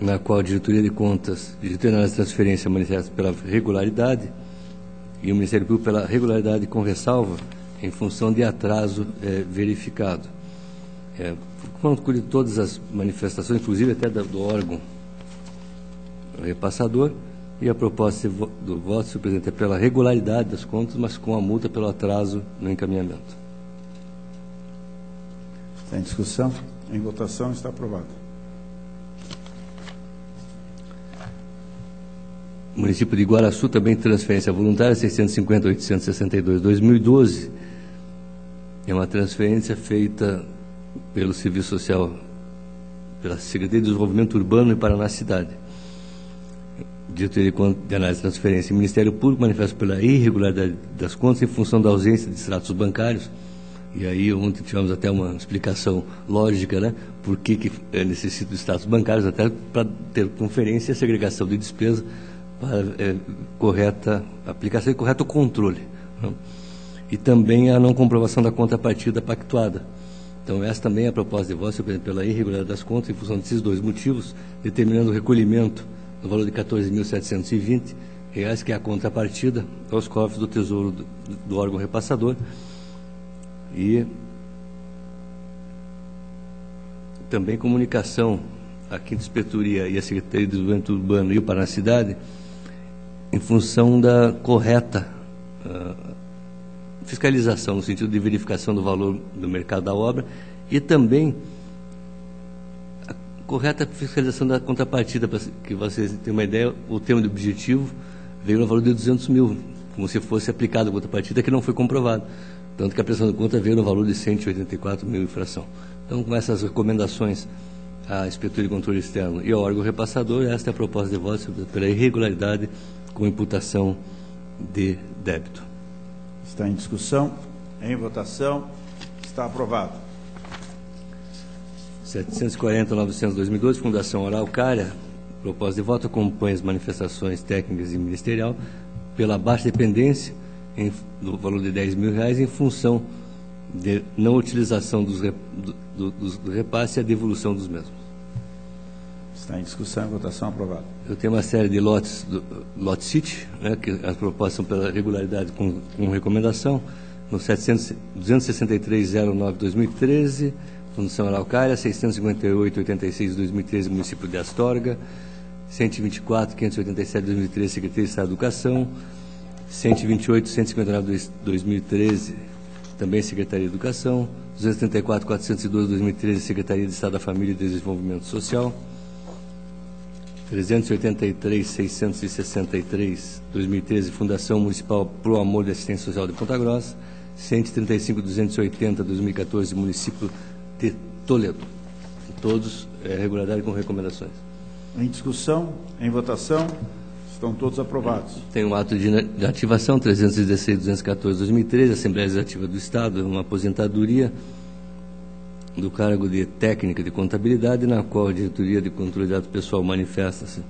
na qual a Diretoria de Contas, Diretoria de Transferência manifesta pela regularidade e o Ministério Público pela regularidade com ressalva em função de atraso verificado. Quanto colhe todas as manifestações, inclusive até do órgão repassador, e a proposta do voto, senhor presidente, é pela regularidade das contas, mas com a multa pelo atraso no encaminhamento. Está em discussão. Em votação, está aprovado. Município de Iguaraçu, também transferência voluntária 650.862/2012. É uma transferência feita pelo Serviço Social, pela Secretaria de Desenvolvimento Urbano e Paraná Cidade. Diretoria de Análise de Transferência e Ministério Público manifesta pela irregularidade das contas em função da ausência de extratos bancários. E aí ontem tivemos até uma explicação lógica, né? Por que necessita de extratos bancários, até para ter conferência e segregação de despesa para correta aplicação e correto controle, né? E também a não comprovação da contrapartida pactuada. Então, essa também é a proposta de voto, senhor presidente, pela irregularidade das contas, em função desses dois motivos, determinando o recolhimento no valor de R$14.720, que é a contrapartida aos cofres do Tesouro do órgão repassador. E também comunicação à Quinta Inspetoria e à Secretaria de Desenvolvimento Urbano e o Paraná Cidade, em função da correta fiscalização, no sentido de verificação do valor do mercado da obra, e também a correta fiscalização da contrapartida, para que vocês tenham uma ideia. O termo de objetivo veio no valor de 200 mil, como se fosse aplicado a contrapartida, que não foi comprovado. Tanto que a prestação de conta veio no valor de 184 mil infração. Então, com essas recomendações à Inspetoria de Controle Externo e ao órgão repassador, esta é a proposta de voto pela irregularidade com imputação de débito. Está em discussão. Em votação. Está aprovado. 740.900/2012, Fundação Araucária. Proposta de voto acompanha as manifestações técnicas e ministerial pela baixa dependência do valor de R$10 mil em função de não utilização do repasse e a devolução dos mesmos. Está em discussão e votação. Aprovado. Eu tenho uma série de lotes, lote City, né, que as propostas são pela regularidade com recomendação, no 263.09/2013, Fundação Araucária, 658.86/2013, município de Astorga, 124.587/2013, Secretaria de Estado da Educação, 128.159/2013, também Secretaria de Educação, 234.412/2013, Secretaria de Estado da Família e Desenvolvimento Social, 383.663/2013, Fundação Municipal Pro Amor de Assistência Social de Ponta Grossa, 135.280/2014, município de Toledo. Todos regularidade com recomendações. Em discussão, em votação, estão todos aprovados. Tem um ato de ativação 316.214/2013, Assembleia Legislativa do Estado, uma aposentadoria do cargo de técnica de contabilidade, na qual a Diretoria de Controle de Dados Pessoal manifesta-se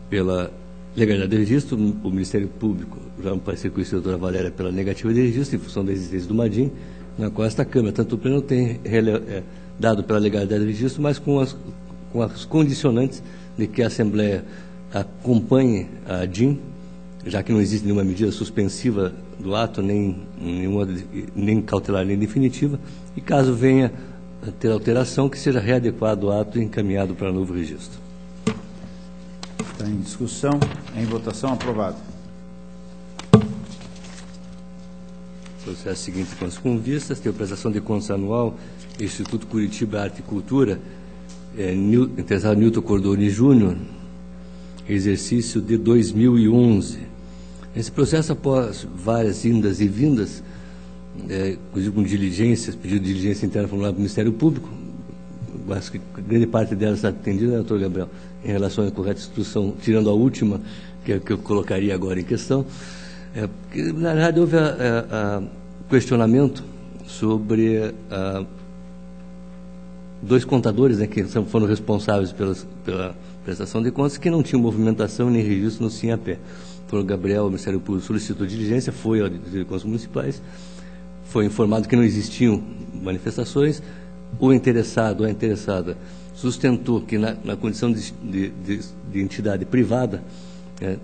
pela legalidade do registro, o Ministério Público, já no parecer com a doutora Valéria, pela negativa de registro, em função da existência do MADIM, na qual esta Câmara, tanto o Pleno, tem dado pela legalidade do registro, mas com as condicionantes de que a Assembleia acompanhe a DIN, já que não existe nenhuma medida suspensiva do ato, nem cautelar, nem definitiva, e caso venha a ter alteração, que seja readequado o ato e encaminhado para novo registro. Está em discussão, em votação. Aprovado. Processo seguinte com vistas, tem a prestação de contas anual, Instituto Curitiba Arte e Cultura, interessado Nilton Cordoni Júnior, exercício de 2011. Esse processo, após várias indas e vindas, inclusive com diligências, pedido de diligência interna formulado pelo Ministério Público, acho que grande parte delas está atendida, né, doutor Gabriel, em relação à correta instrução, tirando a última, que eu colocaria agora em questão, porque, na verdade, houve questionamento sobre dois contadores, né, que foram responsáveis pela prestação de contas, que não tinham movimentação nem registro no SINAPé. O Gabriel, o Ministério Público, solicitou diligência, foi ao Diretoria de Contas Municipais, foi informado que não existiam manifestações, o interessado ou a interessada sustentou que na condição de entidade privada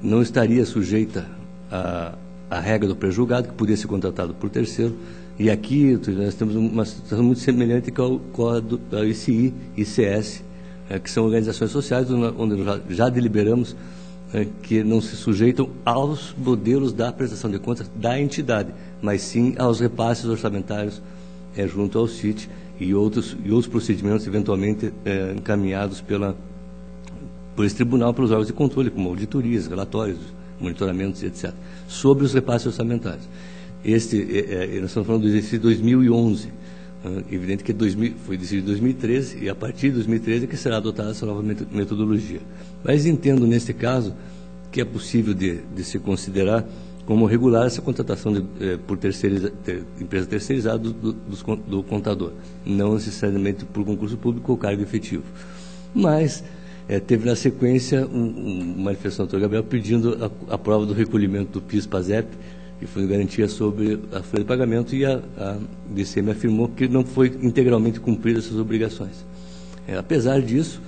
não estaria sujeita à regra do pré-julgado, que podia ser contratado por terceiro, e aqui nós temos uma situação muito semelhante com a do ICI, ICS, que são organizações sociais, onde já deliberamos que não se sujeitam aos modelos da prestação de contas da entidade, mas sim aos repasses orçamentários junto ao CIT e outros procedimentos eventualmente encaminhados por esse tribunal pelos órgãos de controle, como auditorias, relatórios, monitoramentos, etc., sobre os repasses orçamentários. Nós estamos falando do exercício de 2011, evidente que foi decidido em 2013, e a partir de 2013 é que será adotada essa nova metodologia. Mas entendo, neste caso, que é possível de se considerar como regular essa contratação por empresa terceirizada do contador, não necessariamente por concurso público ou cargo efetivo. Mas teve na sequência uma manifestação do Dr. Gabriel pedindo a prova do recolhimento do PIS-PASEP, que foi garantia sobre a folha de pagamento, e a DCM afirmou que não foi integralmente cumprida essas obrigações. Apesar disso,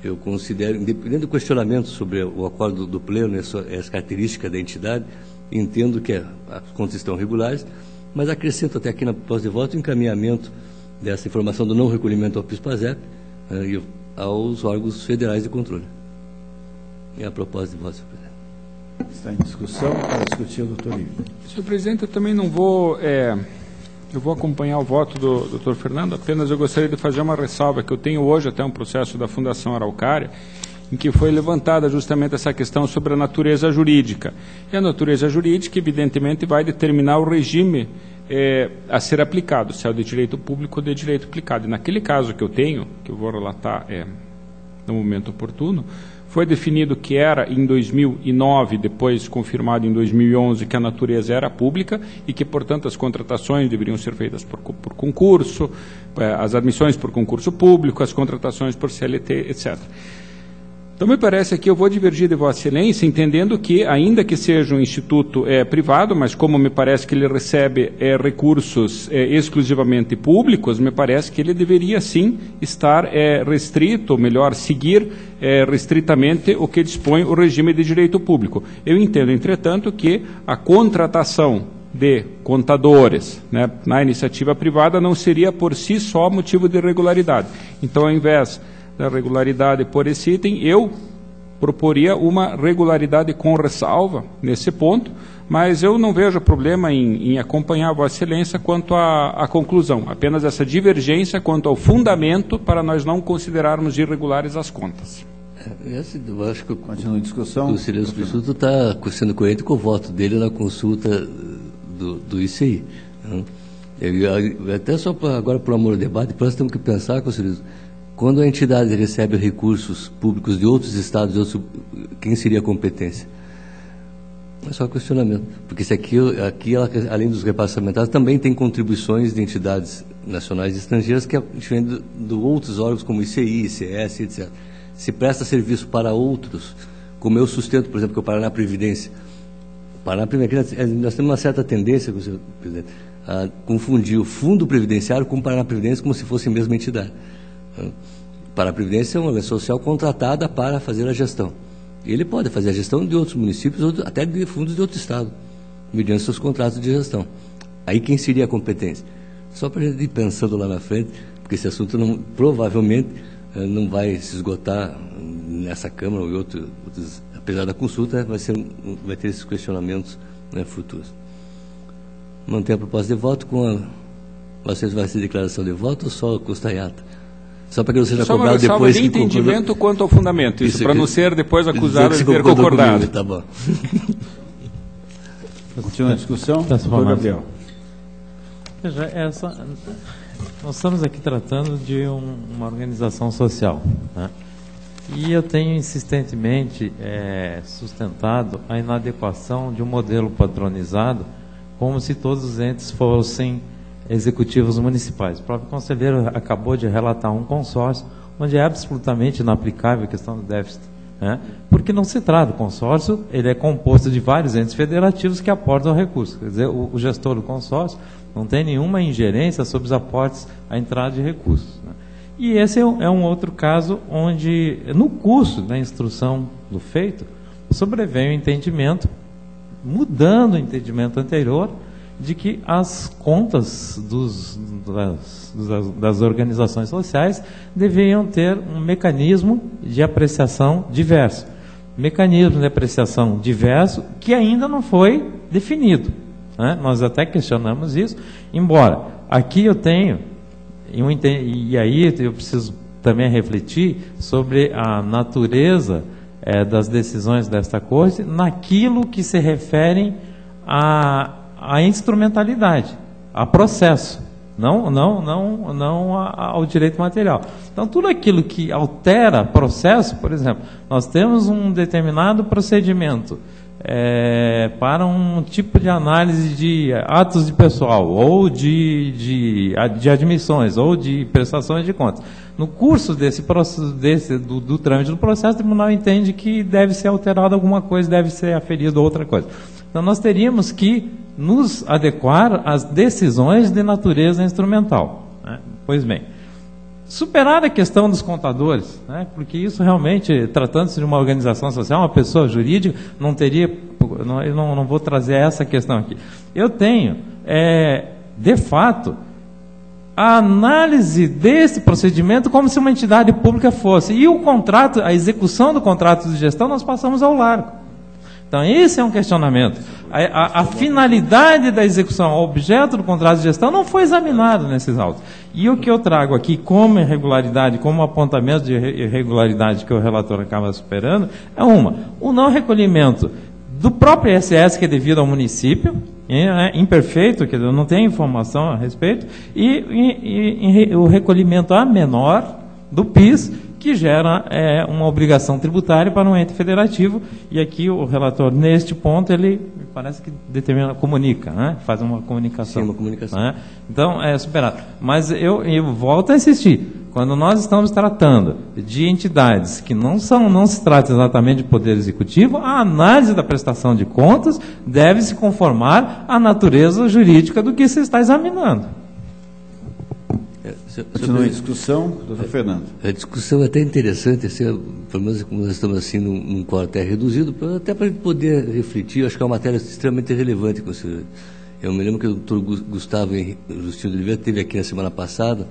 eu considero, independente do questionamento sobre o acordo do Pleno, essa característica da entidade, entendo que as contas estão regulares, mas acrescento até aqui na proposta de voto o encaminhamento dessa informação do não recolhimento ao PIS-PASEP e aos órgãos federais de controle. É a proposta de voto, senhor presidente. Está em discussão, para discutir o doutor Ivo. Senhor presidente, eu também não vou... eu vou acompanhar o voto do doutor Fernando, apenas eu gostaria de fazer uma ressalva, que eu tenho hoje até um processo da Fundação Araucária, em que foi levantada justamente essa questão sobre a natureza jurídica. E a natureza jurídica, evidentemente, vai determinar o regime a ser aplicado, se é o de direito público ou de direito aplicado. E naquele caso que eu tenho, que eu vou relatar no momento oportuno, foi definido que era em 2009, depois confirmado em 2011, que a natureza era pública e que, portanto, as contratações deveriam ser feitas por concurso, as admissões por concurso público, as contratações por CLT, etc. Então, me parece que eu vou divergir de Vossa Excelência, entendendo que, ainda que seja um instituto privado, mas como me parece que ele recebe recursos exclusivamente públicos, me parece que ele deveria, sim, estar restrito, ou melhor, seguir restritamente o que dispõe o regime de direito público. Eu entendo, entretanto, que a contratação de contadores, né, na iniciativa privada não seria por si só motivo de irregularidade. Então, ao invés da regularidade por esse item, eu proporia uma regularidade com ressalva nesse ponto, mas eu não vejo problema em acompanhar Vossa Excelência quanto à conclusão, apenas essa divergência quanto ao fundamento para nós não considerarmos irregulares as contas. Eu acho que Continua a discussão. o conselheiro substituto está sendo coerente com o voto dele na consulta do ICI. Né? Até só agora, por amor ao debate, depois nós temos que pensar, conselheiro, quando a entidade recebe recursos públicos de outros estados, quem seria a competência? É só questionamento. Porque se aqui ela, além dos repassamentados, também tem contribuições de entidades nacionais e estrangeiras que vêm de outros órgãos, como ICI, ICS, etc. Se presta serviço para outros, como eu sustento, por exemplo, que o Paraná Previdência. O Paraná Previdência, nós temos uma certa tendência, senhor presidente, a confundir o Fundo Previdenciário com o Paraná Previdência como se fosse a mesma entidade. Para a Previdência é uma organização social contratada para fazer a gestão. Ele pode fazer a gestão de outros municípios, ou até de fundos de outro estado, mediante seus contratos de gestão. Aí quem seria a competência? Só para a gente ir pensando lá na frente, porque esse assunto provavelmente não vai se esgotar nessa Câmara ou em outros, apesar da consulta, vai ter esses questionamentos, né, futuros. Mantém a proposta de voto vocês vai ser declaração de voto ou só custa e ata? Só para que não seja cobrado depois de que entendimento quanto ao fundamento, isso para não ser depois acusado de ter concordado. concordado. Tá bom. Continua a discussão. Doutor Gabriel. Veja, nós estamos aqui tratando de uma organização social, né? E eu tenho insistentemente sustentado a inadequação de um modelo padronizado, como se todos os entes fossem executivos municipais. O próprio conselheiro acabou de relatar um consórcio onde é absolutamente inaplicável a questão do déficit, né? Porque não se trata do consórcio, ele é composto de vários entes federativos que aportam recursos. Quer dizer, o gestor do consórcio não tem nenhuma ingerência sobre os aportes à entrada de recursos, né? E esse é um outro caso onde, no curso da instrução do feito, sobreveio o entendimento, mudando o entendimento anterior, de que as contas das organizações sociais deveriam ter um mecanismo de apreciação diverso. Mecanismo de apreciação diverso que ainda não foi definido, né? Nós até questionamos isso, embora aqui eu tenho, e aí eu preciso também refletir sobre a natureza das decisões desta Corte naquilo que se referem a instrumentalidade, a processo, não ao direito material. Então, tudo aquilo que altera processo, por exemplo, nós temos um determinado procedimento para um tipo de análise de atos de pessoal, ou de admissões, ou de prestações de contas. No curso do trâmite do processo, o tribunal entende que deve ser alterado alguma coisa, deve ser aferido outra coisa. Então, nós teríamos que nos adequar às decisões de natureza instrumental, né? Pois bem, superar a questão dos contadores, né? Porque isso realmente, tratando-se de uma organização social, uma pessoa jurídica, não teria, eu não vou trazer essa questão aqui. Eu tenho, de fato, a análise desse procedimento como se uma entidade pública fosse, e o contrato, a execução do contrato de gestão, nós passamos ao largo. Então, esse é um questionamento. A finalidade da execução, o objeto do contrato de gestão não foi examinado nesses autos. E o que eu trago aqui como irregularidade, como apontamento de irregularidade que o relator acaba superando, é o não recolhimento do próprio ISS, que é devido ao município, imperfeito, quer dizer, não tem informação a respeito, e o recolhimento a menor do PIS, que gera uma obrigação tributária para um ente federativo, e aqui o relator, neste ponto, ele parece que comunica, né? Faz uma comunicação. Sim, uma comunicação. Né? Então, é superado. Mas eu volto a insistir, quando nós estamos tratando de entidades que não se trata exatamente de poder executivo, a análise da prestação de contas deve se conformar à natureza jurídica do que se está examinando. Continua a discussão, doutor Fernando. A discussão é até interessante, assim, pelo menos como nós estamos assim num quadro até reduzido, até para a gente poder refletir. Acho que é uma matéria extremamente relevante. Eu me lembro que o doutor Gustavo Justino de Oliveira esteve aqui na semana passada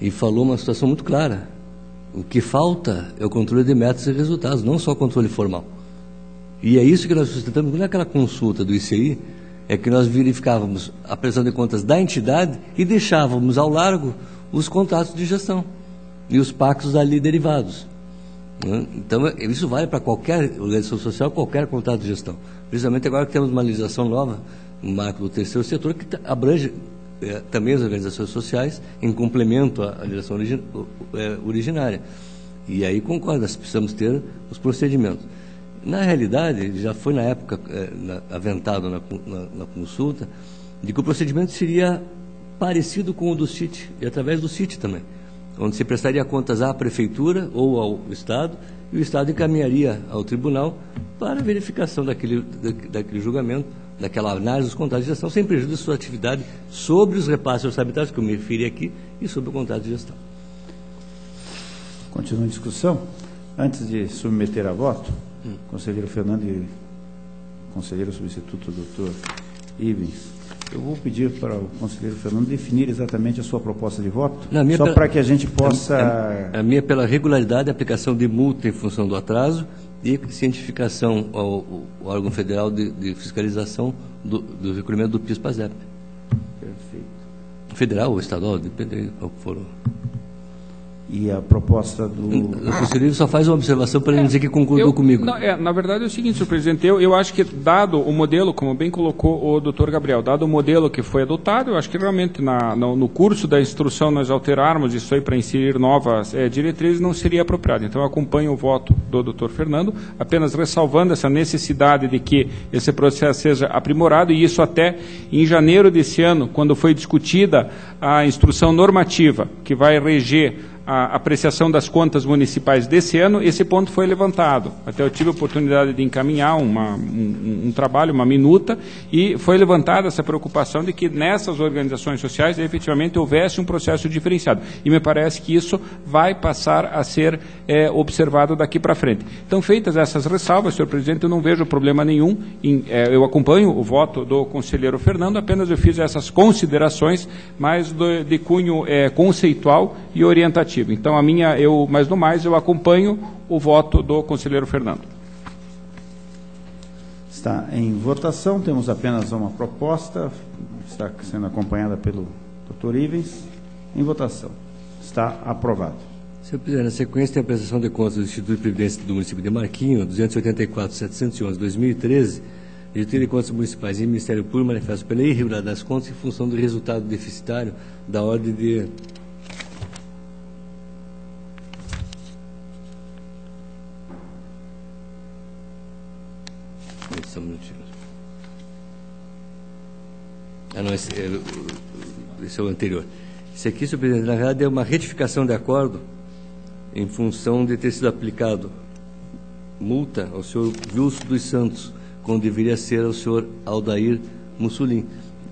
e falou uma situação muito clara. O que falta é o controle de metas e resultados, não só o controle formal. E é isso que nós sustentamos naquela consulta do ICI, é que nós verificávamos a prestação de contas da entidade e deixávamos ao largo os contratos de gestão e os pactos ali derivados. Né? Então, isso vale para qualquer organização social, qualquer contrato de gestão. Principalmente agora que temos uma legislação nova, no marco do terceiro setor, que abrange também as organizações sociais, em complemento à legislação originária. E aí concordo, nós precisamos ter os procedimentos. Na realidade, já foi na época aventado na consulta, de que o procedimento seria parecido com o do CIT, e através do CIT também, onde se prestaria contas à Prefeitura ou ao Estado, e o Estado encaminharia ao Tribunal para verificação daquele julgamento, daquela análise dos contratos de gestão, sem prejuízo de sua atividade sobre os repasses orçamentários, que eu me referi aqui, e sobre o contrato de gestão. Continua a discussão. Antes de submeter a voto, conselheiro Fernando e conselheiro substituto, doutor Ivens, eu vou pedir para o conselheiro Fernando definir exatamente a sua proposta de voto, só para que a gente possa... A minha pela regularidade e aplicação de multa em função do atraso e cientificação ao órgão federal de fiscalização do recolhimento do PIS-PASEP. Perfeito. Federal ou estadual, depende de qual for. E a proposta do... O conselheiro só faz uma observação para ele dizer que concordou comigo. Na verdade é o seguinte, senhor presidente, eu acho que dado o modelo, como bem colocou o doutor Gabriel, dado o modelo que foi adotado, eu acho que realmente no curso da instrução nós alterarmos isso aí para inserir novas diretrizes não seria apropriado. Então eu acompanho o voto do doutor Fernando, apenas ressalvando essa necessidade de que esse processo seja aprimorado, e isso até em janeiro desse ano, quando foi discutida a instrução normativa que vai reger a apreciação das contas municipais desse ano, esse ponto foi levantado. Até eu tive a oportunidade de encaminhar um trabalho, uma minuta, e foi levantada essa preocupação de que nessas organizações sociais efetivamente houvesse um processo diferenciado. E me parece que isso vai passar a ser observado daqui para frente. Então, feitas essas ressalvas, senhor presidente, eu não vejo problema nenhum. Eu acompanho o voto do conselheiro Fernando, apenas eu fiz essas considerações mais de cunho conceitual e orientativo. Então, mas no mais, eu acompanho o voto do conselheiro Fernando. Está em votação, temos apenas uma proposta, está sendo acompanhada pelo doutor Ivens. Em votação. Está aprovado. Senhor presidente, na sequência tem a prestação de contas do Instituto de Previdência do município de Marquinho, 284.711/2013, Diretoria de Contas Municipais e Ministério Público manifesta pela irregularidade das contas em função do resultado deficitário da ordem de... Só um minutinho. Não, esse é o anterior. Esse aqui, senhor presidente, na verdade é uma retificação de acordo em função de ter sido aplicado multa ao senhor Wilson dos Santos, quando deveria ser ao senhor Aldair Mussolini.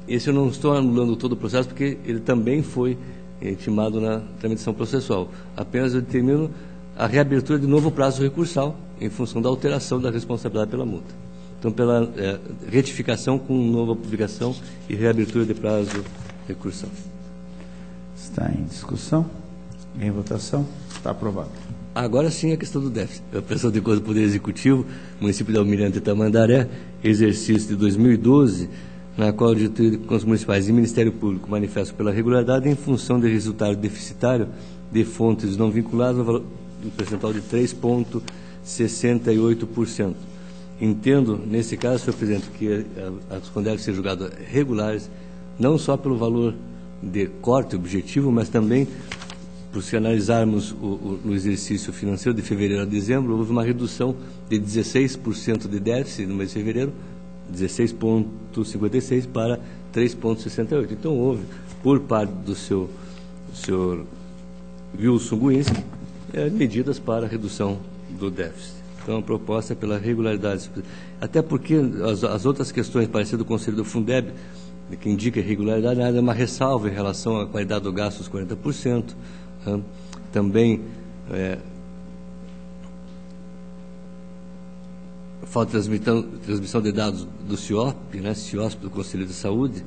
Esse eu não estou anulando todo o processo, porque ele também foi intimado na tramitação processual. Apenas eu determino a reabertura de novo prazo recursal, em função da alteração da responsabilidade pela multa. Então, pela retificação com nova publicação e reabertura de prazo recursal. Está em discussão, em votação, está aprovado. Agora sim a questão do déficit. A prestação de contas do Poder Executivo, município de Almirante Tamandaré, exercício de 2012, na qual a Diretoria de Contas Municipais e Ministério Público manifestam pela regularidade em função de resultado deficitário de fontes não vinculadas no valor percentual de 3,68%. Entendo, nesse caso, senhor presidente, que as contas devem ser julgadas regulares, não só pelo valor de corte objetivo, mas também por se analisarmos no exercício financeiro de fevereiro a dezembro, houve uma redução de 16% de déficit no mês de fevereiro, 16,56 para 3,68. Então houve, por parte do senhor Wilson Guinski, medidas para redução do déficit. Então a proposta é pela regularidade. Até porque as outras questões parecidas do Conselho do Fundeb, que indica irregularidade, é uma ressalva em relação à qualidade do gasto dos 40%. Também falta de transmissão de dados do CIOSP, né, CIOSP do Conselho de Saúde,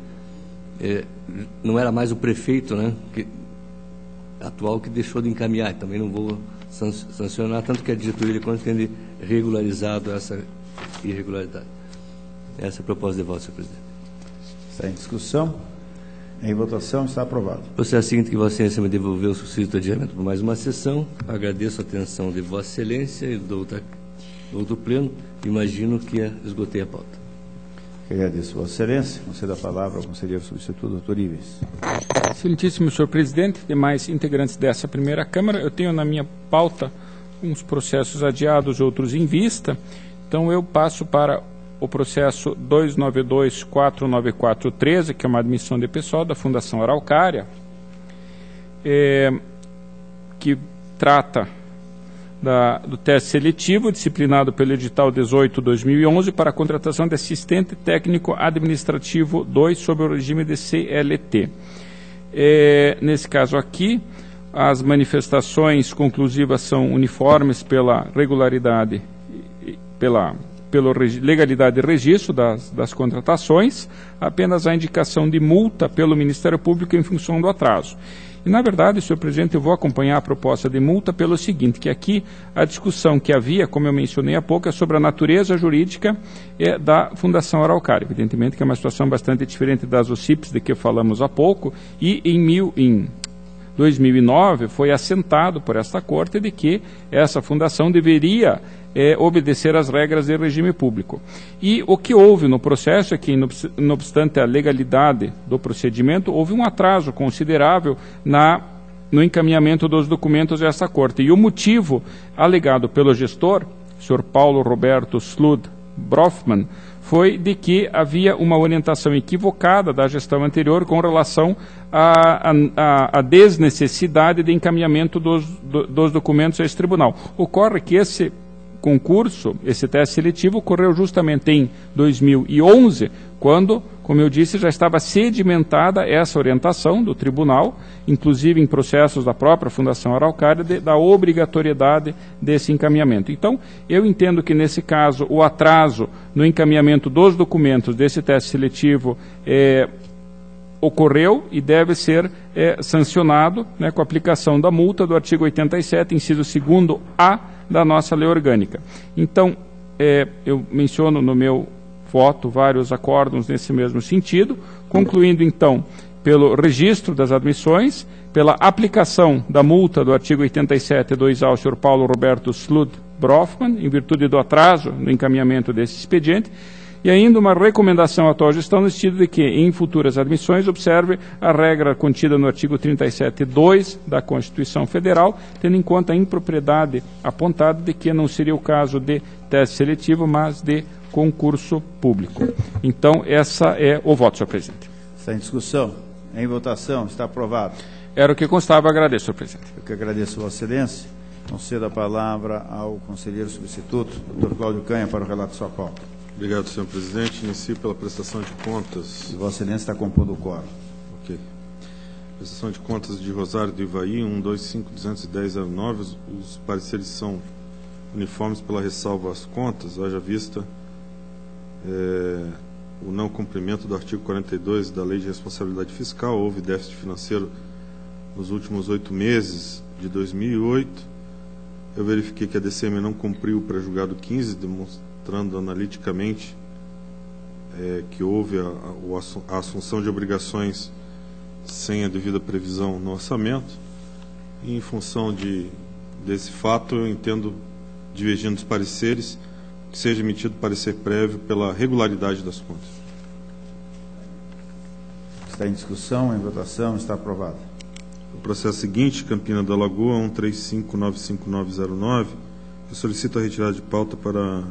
não era mais o prefeito, né, atual que deixou de encaminhar, também não vou sancionar, tanto que a diretoria de contas tem regularizado essa irregularidade. Essa é a proposta de voto, senhor presidente. Está em discussão. Em votação, está aprovado. O processo seguinte que Vossa Excelência me devolveu o suscito adiamento por mais uma sessão. Agradeço a atenção de Vossa Excelência e do outro pleno. Imagino que esgotei a pauta. Agradeço, Vossa Excelência. Concedo a palavra ao conselheiro substituto, doutor Ives. Excelentíssimo senhor presidente, demais integrantes dessa primeira Câmara, eu tenho na minha pauta uns processos adiados, outros em vista. Então eu passo para o processo 292-49413, que é uma admissão de pessoal da Fundação Araucária, que trata do teste seletivo disciplinado pelo edital 18/2011 para a contratação de assistente técnico administrativo 2 sob o regime de CLT. Nesse caso aqui, as manifestações conclusivas são uniformes pela regularidade, pela legalidade de registro das contratações, apenas a indicação de multa pelo Ministério Público em função do atraso. E, na verdade, senhor presidente, eu vou acompanhar a proposta de multa pelo seguinte, que aqui a discussão que havia, como eu mencionei há pouco, é sobre a natureza jurídica da Fundação Araucária. Evidentemente que é uma situação bastante diferente das OCIPs de que falamos há pouco, e em 2009 foi assentado por esta Corte de que essa fundação deveria obedecer às regras de regime público. E o que houve no processo é que, não obstante a legalidade do procedimento, houve um atraso considerável no encaminhamento dos documentos a essa Corte. E o motivo alegado pelo gestor, Sr. Paulo Roberto Slud Brofman, foi de que havia uma orientação equivocada da gestão anterior com relação à desnecessidade de encaminhamento dos documentos a esse tribunal. Ocorre que esse concurso, esse teste seletivo, ocorreu justamente em 2011, quando, como eu disse, já estava sedimentada essa orientação do tribunal, inclusive em processos da própria Fundação Araucária, da obrigatoriedade desse encaminhamento. Então, eu entendo que, nesse caso, o atraso no encaminhamento dos documentos desse teste seletivo ocorreu e deve ser sancionado, né, com a aplicação da multa do artigo 87, inciso 2º-A da nossa lei orgânica. Então, eu menciono no meu voto vários acórdãos nesse mesmo sentido, concluindo então pelo registro das admissões, pela aplicação da multa do artigo 87(2)A ao Sr. Paulo Roberto Slud Brofman, em virtude do atraso no encaminhamento desse expediente, e ainda uma recomendação à atual gestão no sentido de que, em futuras admissões, observe a regra contida no artigo 37(2) da Constituição Federal, tendo em conta a impropriedade apontada de que não seria o caso de teste seletivo, mas de concurso público. Então, essa é o voto, senhor presidente. Está em discussão. Em votação. Está aprovado. Era o que constava. Agradeço, senhor presidente. Eu que agradeço, Vossa Excelência. Concedo a palavra ao conselheiro substituto, doutor Cláudio Canha, para o relato de sua pauta. Obrigado, senhor presidente. Inicio pela prestação de contas. Vossa Excelência está compondo o quórum. Ok. Prestação de contas de Rosário do Ivaí, 125.210.09. Os pareceres são uniformes pela ressalva às contas, haja vista o não cumprimento do artigo 42 da Lei de Responsabilidade Fiscal. Houve déficit financeiro nos últimos 8 meses de 2008. Eu verifiquei que a DCM não cumpriu o pré-julgado 15, demonstrando analiticamente que houve a assunção de obrigações sem a devida previsão no orçamento. E, em função desse fato, eu entendo, divergindo dos pareceres, que seja emitido parecer prévio pela regularidade das contas. Está em discussão, em votação, está aprovado. processo seguinte, Campina da Lagoa, 135959909, eu solicito a retirada de pauta para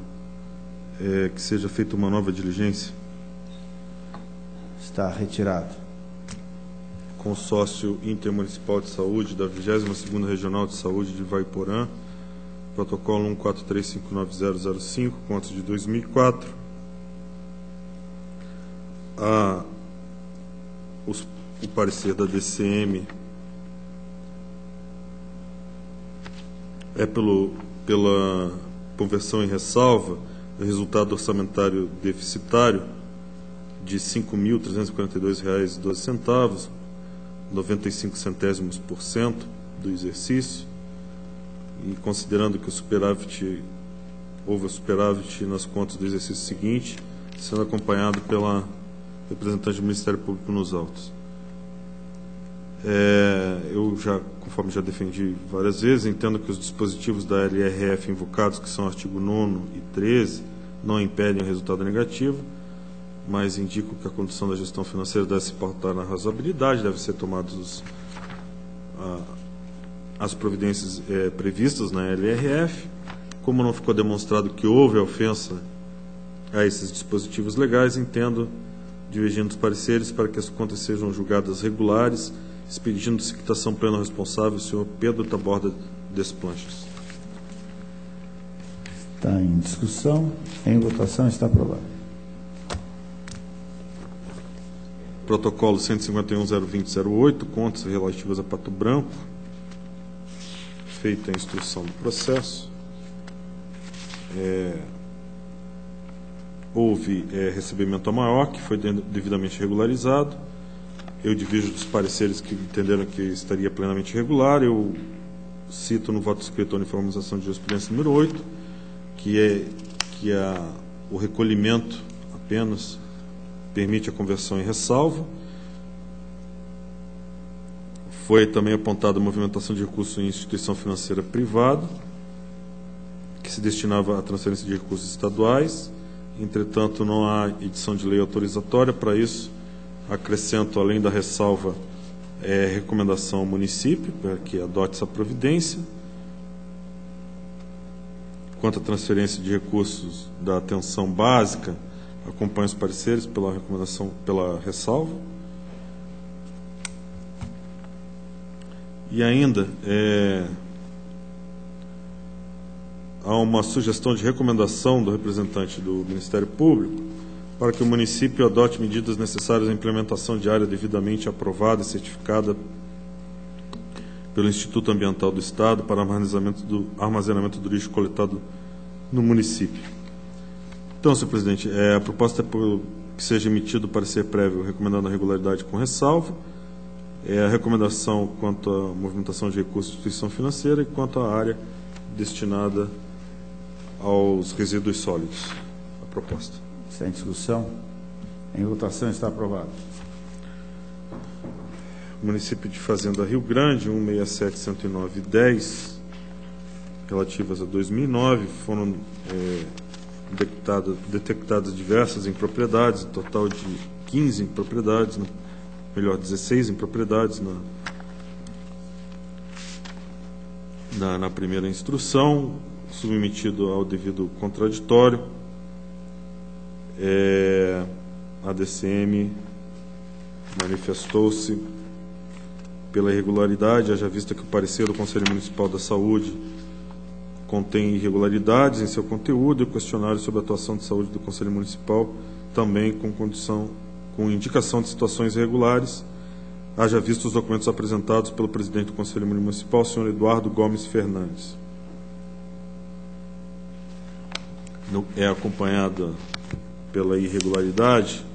que seja feita uma nova diligência. Está retirado. Consórcio Intermunicipal de Saúde da 22ª Regional de Saúde de Vaiporã, protocolo 143590005, contas de 2004. O parecer da DCM é pela conversão em ressalva do resultado orçamentário deficitário de R$ 5.342,12, 95 centésimos por cento do exercício, e considerando que houve o superávit nas contas do exercício seguinte, sendo acompanhado pela representante do Ministério Público nos autos. Eu conforme já defendi várias vezes, entendo que os dispositivos da LRF invocados, que são o artigo 9º e 13, não impedem o resultado negativo, mas indicam que a condução da gestão financeira deve se pautar na razoabilidade, deve ser tomadas as providências previstas na LRF. Como não ficou demonstrado que houve ofensa a esses dispositivos legais, entendo, divergindo os pareceres, para que as contas sejam julgadas regulares, expedindo-se quitação plena responsável o senhor Pedro Taborda Desplanches. Está em discussão. Em votação. Está aprovado. Protocolo 151.020.08, contas relativas a Pato Branco. Feita a instrução do processo. Houve recebimento a maior, que foi devidamente regularizado. Eu divido dos pareceres que entenderam que estaria plenamente regular. Eu cito no voto escrito a uniformização de jurisprudência número 8, que o recolhimento apenas permite a conversão em ressalva. Foi também apontada a movimentação de recursos em instituição financeira privada, que se destinava à transferência de recursos estaduais. Entretanto, não há edição de lei autorizatória. Para isso, acrescento, além da ressalva, recomendação ao município para que adote essa providência. Quanto à transferência de recursos da atenção básica, acompanho os pareceres pela recomendação, pela ressalva. E ainda há uma sugestão de recomendação do representante do Ministério Público para que o município adote medidas necessárias à implementação de área devidamente aprovada e certificada pelo Instituto Ambiental do Estado para armazenamento do lixo coletado no município. Então, senhor presidente, a proposta é que seja emitido o parecer prévio recomendando a regularidade com ressalva, a recomendação quanto à movimentação de recursos de instituição financeira e quanto à área destinada aos resíduos sólidos. A proposta. Está em discussão. Em votação. Está aprovado. Município de Fazenda Rio Grande, 167.109.10, relativas a 2009, foram detectadas diversas impropriedades, total de 15 impropriedades, 16 impropriedades na primeira instrução, submetido ao devido contraditório. A DCM manifestou-se pela irregularidade, haja vista que o parecer do Conselho Municipal da Saúde contém irregularidades em seu conteúdo, e o questionário sobre a atuação de saúde do Conselho Municipal também com indicação de situações irregulares, haja visto os documentos apresentados pelo presidente do Conselho Municipal, senhor Eduardo Gomes Fernandes. É acompanhada pela irregularidade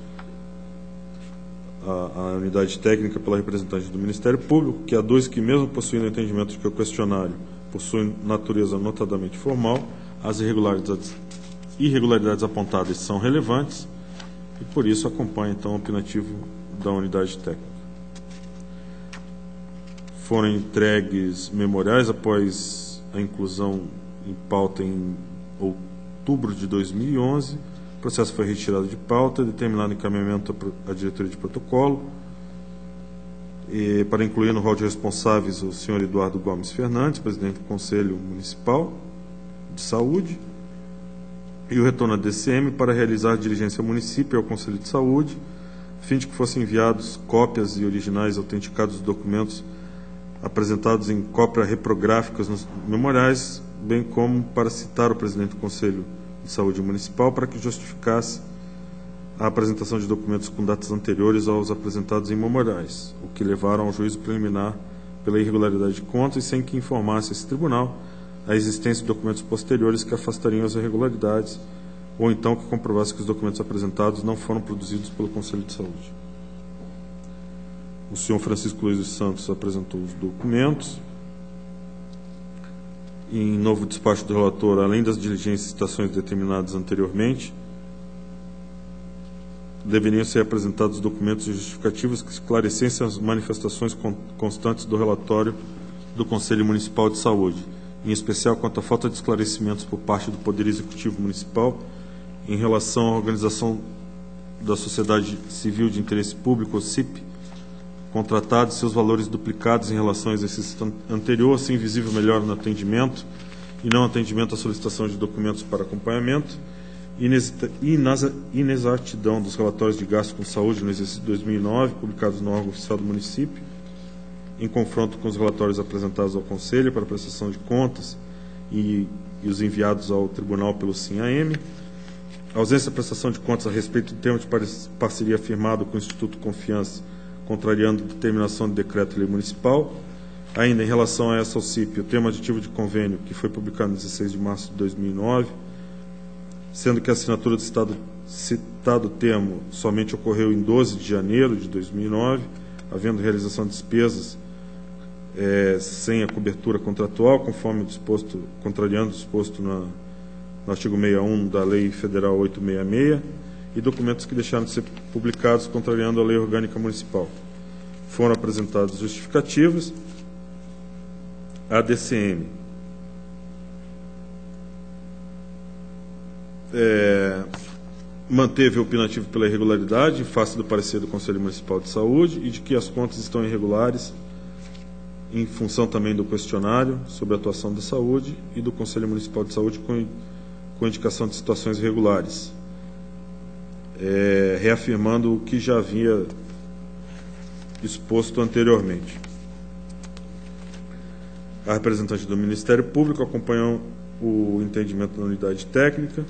a unidade técnica pela representante do Ministério Público, que aduz que, mesmo possuindo entendimento de que o questionário possui natureza notadamente formal, as irregularidades apontadas são relevantes e, por isso, acompanha, então, o opinativo da unidade técnica. Foram entregues memoriais após a inclusão em pauta em outubro de 2011. O processo foi retirado de pauta, determinado encaminhamento à diretoria de protocolo. para incluir no rol de responsáveis o senhor Eduardo Gomes Fernandes, presidente do Conselho Municipal de Saúde, e o retorno à DCM para realizar diligência ao município e ao Conselho de Saúde, a fim de que fossem enviados cópias e originais autenticados dos documentos apresentados em cópia reprográficas nos memoriais, bem como para citar o presidente do Conselho de Saúde Municipal para que justificasse a apresentação de documentos com datas anteriores aos apresentados em memoriais, o que levaram ao juízo preliminar pela irregularidade de contas e sem que informasse esse tribunal a existência de documentos posteriores que afastariam as irregularidades ou então que comprovasse que os documentos apresentados não foram produzidos pelo Conselho de Saúde. O senhor Francisco Luiz dos Santos apresentou os documentos. Em novo despacho do relator, além das diligências e citações determinadas anteriormente, deveriam ser apresentados documentos justificativos que esclarecessem as manifestações constantes do relatório do Conselho Municipal de Saúde, em especial quanto à falta de esclarecimentos por parte do Poder Executivo Municipal em relação à organização da Sociedade Civil de Interesse Público, CIP, contratado e seus valores duplicados em relação ao exercício anterior, sem visível melhora no atendimento e não atendimento à solicitação de documentos para acompanhamento, e na inexatidão dos relatórios de gasto com saúde no exercício de 2009, publicados no órgão oficial do município, em confronto com os relatórios apresentados ao Conselho para prestação de contas e os enviados ao Tribunal pelo SIM-AM, a ausência da prestação de contas a respeito do termo de parceria firmado com o Instituto Confiança, contrariando a determinação de decreto-lei municipal. Ainda em relação a essa OCIP, o termo aditivo de convênio, que foi publicado no 16 de março de 2009, sendo que a assinatura do citado termo somente ocorreu em 12 de janeiro de 2009, havendo realização de despesas sem a cobertura contratual, conforme o disposto, contrariando o disposto no artigo 61 da Lei Federal 866, e documentos que deixaram de ser publicados, contrariando a Lei Orgânica Municipal. Foram apresentadas justificativas. A DCM manteve o opinativo pela irregularidade em face do parecer do Conselho Municipal de Saúde e de que as contas estão irregulares em função também do questionário sobre a atuação da saúde e do Conselho Municipal de Saúde com indicação de situações irregulares, reafirmando o que já havia exposto anteriormente. A representante do Ministério Público acompanhou o entendimento da unidade técnica.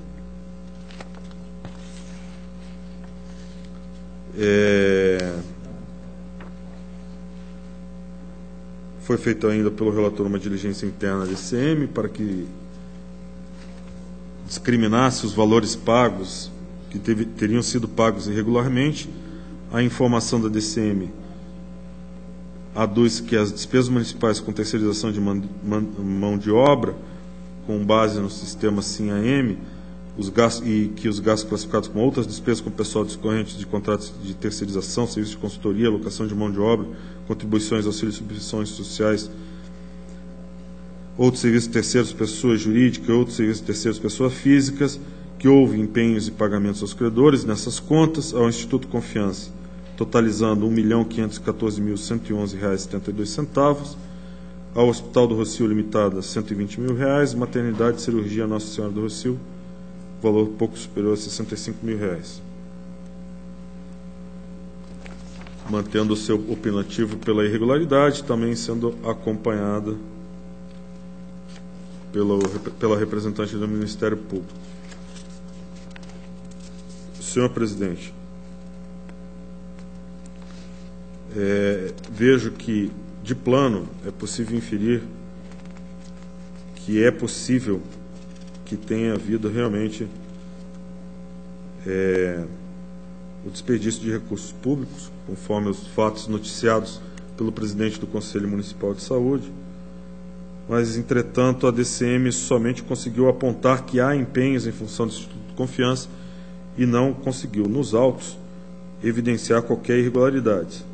Foi feita ainda pelo relator uma diligência interna da DCM para que discriminasse os valores pagos que teriam sido pagos irregularmente. A informação da DCM aduz que as despesas municipais com terceirização de mão de obra, com base no sistema SIM-AM, e que os gastos classificados como outras despesas com pessoal discorrente de contratos de terceirização, serviço de consultoria, alocação de mão de obra, contribuições, auxílios e subvenções sociais, outros serviços terceiros, pessoas jurídicas, outros serviços terceiros, pessoas físicas, que houve empenhos e pagamentos aos credores nessas contas ao Instituto Confiança, totalizando R$ 1.514.111,72, ao Hospital do Rossio Limitada, R$ 120 mil, Maternidade e Cirurgia Nossa Senhora do Rossio, valor pouco superior a R$ 65 mil. Mantendo o seu opinativo pela irregularidade, também sendo acompanhada pela representante do Ministério Público. Senhor presidente, vejo que, de plano, é possível inferir que é possível que tenha havido realmente o desperdício de recursos públicos, conforme os fatos noticiados pelo presidente do Conselho Municipal de Saúde, mas, entretanto, a DCM somente conseguiu apontar que há empenhos em função do Instituto de Confiança e não conseguiu, nos autos, evidenciar qualquer irregularidade.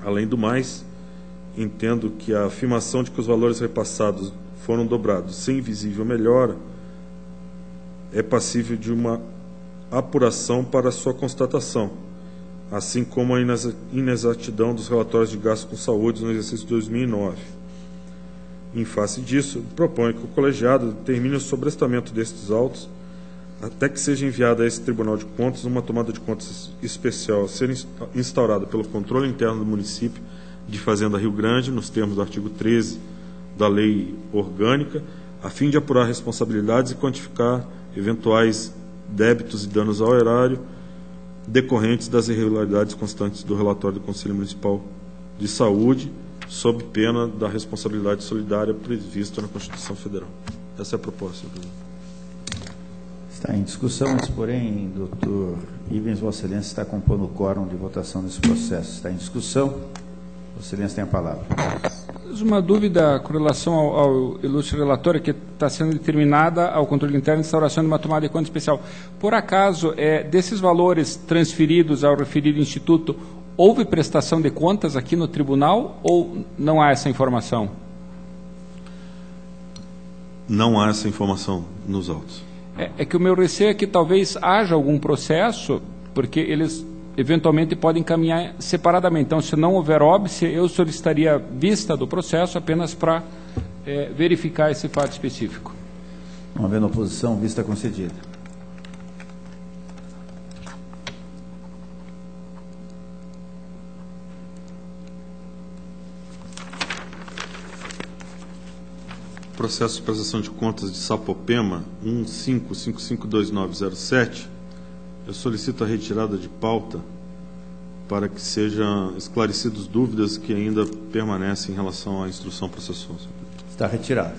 Além do mais, entendo que a afirmação de que os valores repassados foram dobrados sem visível melhora é passível de uma apuração para sua constatação, assim como a inexatidão dos relatórios de gastos com saúde no exercício de 2009. Em face disso, propõe que o colegiado determine o sobrestamento destes autos até que seja enviada a esse Tribunal de Contas uma tomada de contas especial a ser instaurada pelo controle interno do município de Fazenda Rio Grande, nos termos do artigo 13 da Lei Orgânica, a fim de apurar responsabilidades e quantificar eventuais débitos e danos ao erário decorrentes das irregularidades constantes do relatório do Conselho Municipal de Saúde, sob pena da responsabilidade solidária prevista na Constituição Federal. Essa é a proposta, senhor presidente. Está em discussão, mas, porém, doutor Ivens, Vossa Excelência está compondo o quórum de votação desse processo. Está em discussão. Vossa Excelência tem a palavra. Uma dúvida com relação ao ilustre relator, que está sendo determinada ao controle interno a instauração de uma tomada de conta especial. Por acaso, desses valores transferidos ao referido instituto, houve prestação de contas aqui no tribunal ou não há essa informação? Não há essa informação nos autos. É que o meu receio é que talvez haja algum processo, porque eles eventualmente podem caminhar separadamente. Então, se não houver óbice, eu solicitaria vista do processo apenas para verificar esse fato específico. Não havendo oposição, vista concedida. Processo de prestação de contas de Sapopema, 1555907, eu solicito a retirada de pauta para que sejam esclarecidas dúvidas que ainda permanecem em relação à instrução processual. Está retirado.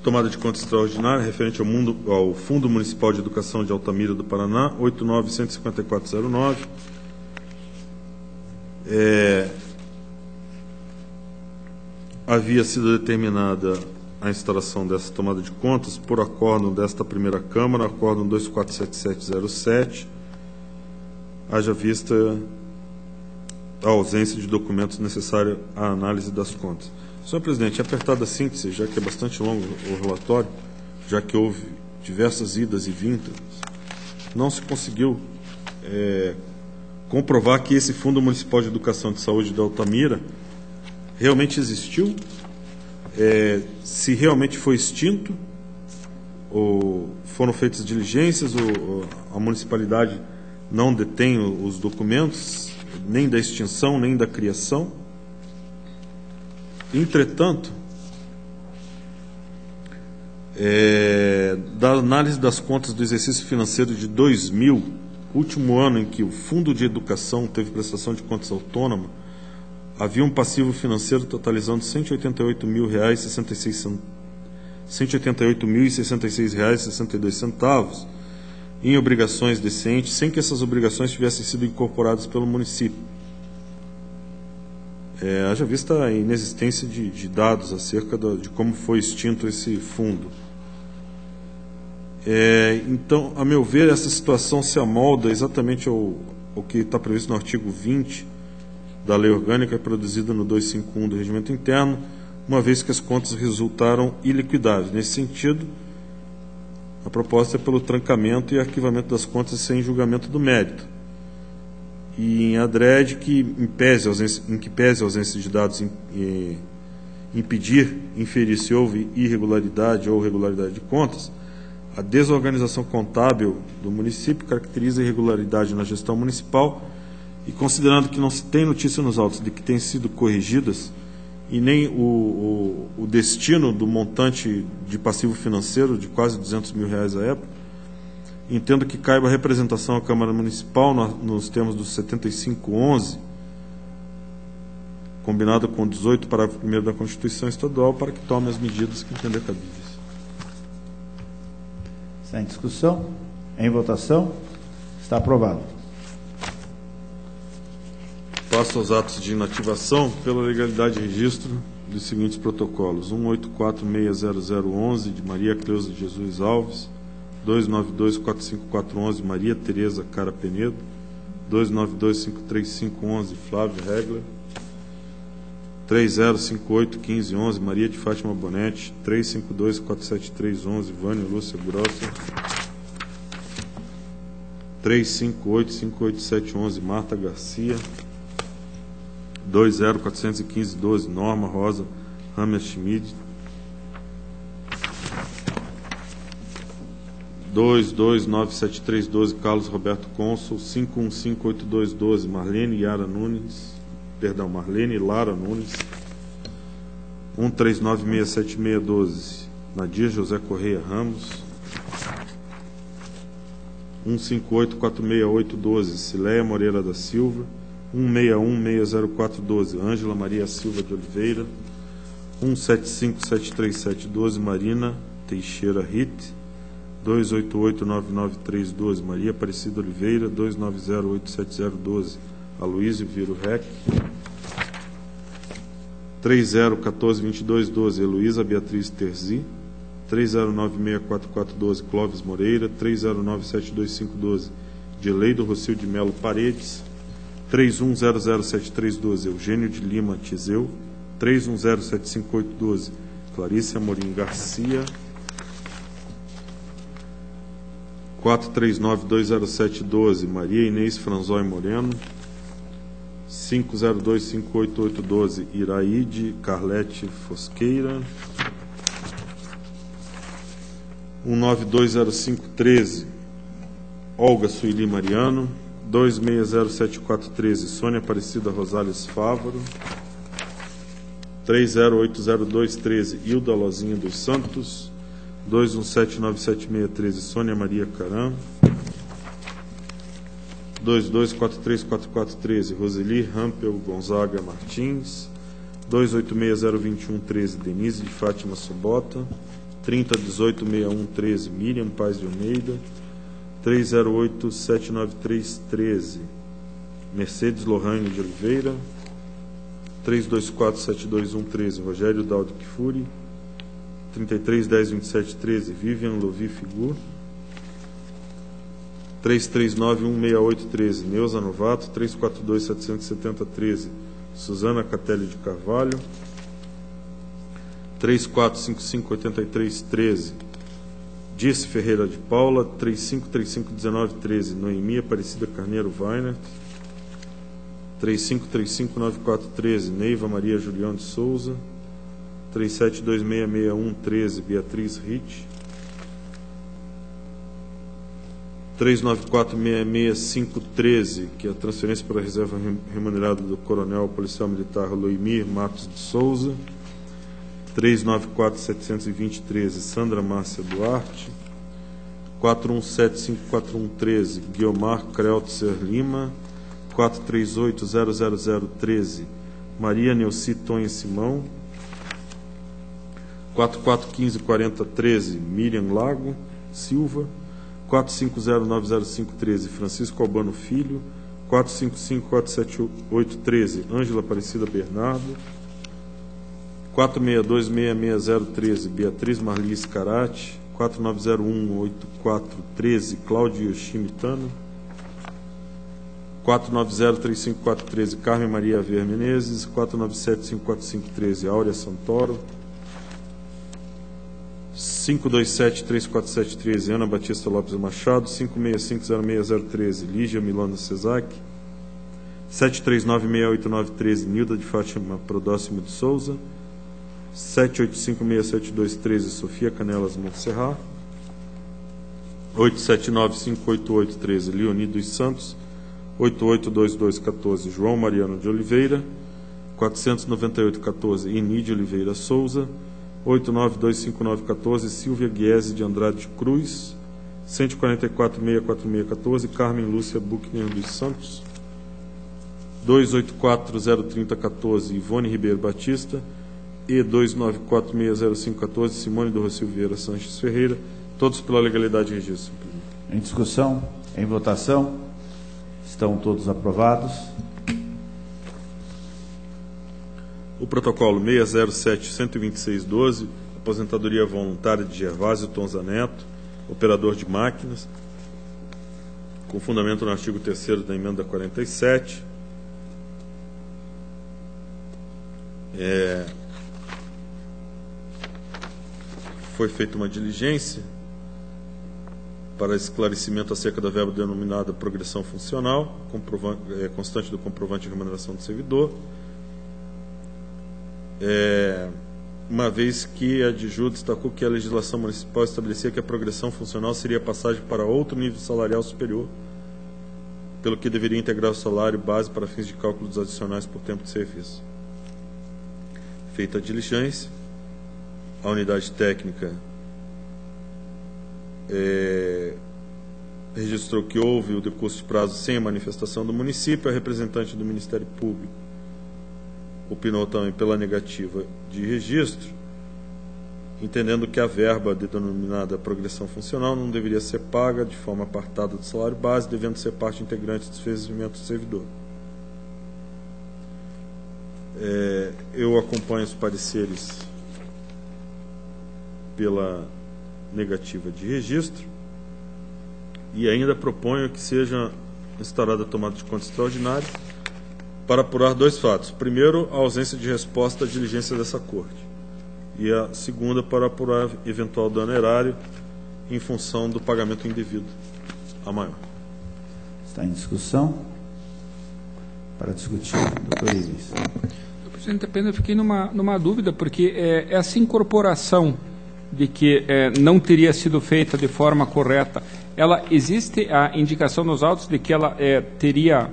Tomada de conta extraordinária referente ao Fundo Municipal de Educação de Altamira do Paraná, 8915409. Havia sido determinada a instalação dessa tomada de contas por acórdão desta primeira Câmara, acórdão 247707, haja vista a ausência de documentos necessários à análise das contas. Senhor presidente, apertada a síntese, já que é bastante longo o relatório, já que houve diversas idas e vindas, não se conseguiu comprovar que esse Fundo Municipal de Educação de Saúde de Altamira realmente existiu, se realmente foi extinto, ou foram feitas diligências, ou a municipalidade não detém os documentos, nem da extinção, nem da criação. Entretanto, da análise das contas do exercício financeiro de 2000, último ano em que o Fundo de Educação teve prestação de contas autônoma, havia um passivo financeiro totalizando R$ 188.066,62 em obrigações decentes, sem que essas obrigações tivessem sido incorporadas pelo município. Haja vista a inexistência de dados acerca de como foi extinto esse fundo. Então, a meu ver, essa situação se amolda exatamente ao que está previsto no artigo 20 da Lei Orgânica produzida no 251 do Regimento Interno, uma vez que as contas resultaram iliquidáveis. Nesse sentido, a proposta é pelo trancamento e arquivamento das contas sem julgamento do mérito. E em adrede que, em que pese a ausência de dados impedir inferir se houve irregularidade ou regularidade de contas, a desorganização contábil do município caracteriza a irregularidade na gestão municipal e, considerando que não se tem notícia nos autos de que tenham sido corrigidas e nem o destino do montante de passivo financeiro de quase R$200 mil à época, entendo que caiba a representação à Câmara Municipal nos termos do 7511, combinado com o 18 parágrafo 1º da Constituição Estadual, para que tome as medidas que entender cabíveis. Está em discussão? Em votação? Está aprovado. Passo aos atos de inativação pela legalidade de registro dos seguintes protocolos: 1846011 de Maria Cleusa de Jesus Alves, 2924541 Maria Tereza Cara Penedo, 2925351 Flávio Regler, 30581511 Maria de Fátima Bonetti, 3524731 Vânia Lúcia Grosser, 358-58711, Marta Garcia. 20-415-12, Norma Rosa Hammerschmidt. 22-973-12, Carlos Roberto Consul. 515-8212, Marlene Lara Nunes. 139-676-12, Nadir José Correia Ramos. 158-468-12, Cileia Moreira da Silva. 161-604-12, Ângela Maria Silva de Oliveira. 175-737-12, Marina Teixeira Ritt. 288-993-12, Maria Aparecida Oliveira. 290-870-12, Aloysio Viro Rec. 30-14-22-12, Heloísa Beatriz Terzi. 309-644-12, Clóvis Moreira. 309-725-12, Dileido Rocio de Melo Paredes. 31007312, Eugênio de Lima Tizeu. 31075812, Clarice Amorim Garcia. 43920712, Maria Inês Franzói Moreno. 5025812, Iraide Carlete Fosqueira. 1920513, Olga Sueli Mariano. 2607-413, Sônia Aparecida Rosales Fávaro. 3080-213, Hilda Lozinha dos Santos. 217-976-13, Sônia Maria Caram. 2243-4413, Roseli Rampel Gonzaga Martins. 286021-13, Denise de Fátima Sobota. 3018-6113, Miriam Paz de Almeida. 308-793-13, Mercedes Lohane de Oliveira. 324-721-13, Rogério Daldo Kifuri. 3310-27-13, Vivian Lovi Figur. 339-168-13, Neuza Novato. 342-770-13, Suzana Catelli de Carvalho. 3455-83-13, Dirce Ferreira de Paula. 3535-19-13, Noemi Aparecida Carneiro Weiner. 3535-94-13, Neiva Maria Julião de Souza. 372661-13, Beatriz Ritt. 394-665-13, que é a transferência para a reserva remunerada do Coronel Policial Militar Loimir Matos de Souza. 394-720-13, Sandra Márcia Duarte. 417-541-13, Guiomar Kreltzer Lima. 438-000-13, Maria Neuci Tonha Simão. 4415-40-13, Miriam Lago Silva. 450905-13, Francisco Albano Filho. 455-478-13, Ângela Aparecida Bernardo. 462-660-13, Beatriz Marli Scarati. 4901-84-13, Cláudio Yoshimi Tano. 490-354-13, Carmen Maria Ver Menezes. 497-545-13, Áurea Santoro. 527-347-13, Ana Batista Lopes Machado. 565-060-13, Lígia Milona Cesac. 739-689-13, Nilda de Fátima Prodóximo de Souza. 785-672-13, Sofia Canelas Montserrat. 879-588-13, Leoni dos Santos. 8822-14, João Mariano de Oliveira. 498-14, Eni de Oliveira Souza. 89-259-14, Silvia Guiese de Andrade Cruz. 144-646-14, Carmen Lúcia Buchner dos Santos. 284-030-14, Ivone Ribeiro Batista. E 294-605-14, Simone do Rocio Vieira Sanches Ferreira. Todos pela legalidade e registro. Em discussão, em votação, estão todos aprovados. O protocolo 607-126-12, aposentadoria voluntária de Gervásio Tonza Neto, operador de máquinas, com fundamento no artigo 3º da emenda 47. Foi feita uma diligência para esclarecimento acerca da verba denominada progressão funcional, constante do comprovante de remuneração do servidor, uma vez que a DIJU destacou que a legislação municipal estabelecia que a progressão funcional seria passagem para outro nível salarial superior, pelo que deveria integrar o salário base para fins de cálculo dos adicionais por tempo de serviço. Feita a diligência, a unidade técnica registrou que houve o decurso de prazo sem a manifestação do município. A representante do Ministério Público opinou também pela negativa de registro, entendendo que a verba denominada progressão funcional não deveria ser paga de forma apartada do salário base, devendo ser parte integrante dos vencimentos do servidor. Eu acompanho os pareceres pela negativa de registro e ainda proponho que seja instaurada a tomada de conta extraordinária para apurar dois fatos. Primeiro, a ausência de resposta à diligência dessa Corte. E a segunda, para apurar eventual dano erário em função do pagamento indevido a maior. Está em discussão. Para discutir, doutor Ives. Presidente, apenas eu fiquei numa dúvida, porque essa incorporação de que não teria sido feita de forma correta, ela existe a indicação nos autos de que ela teria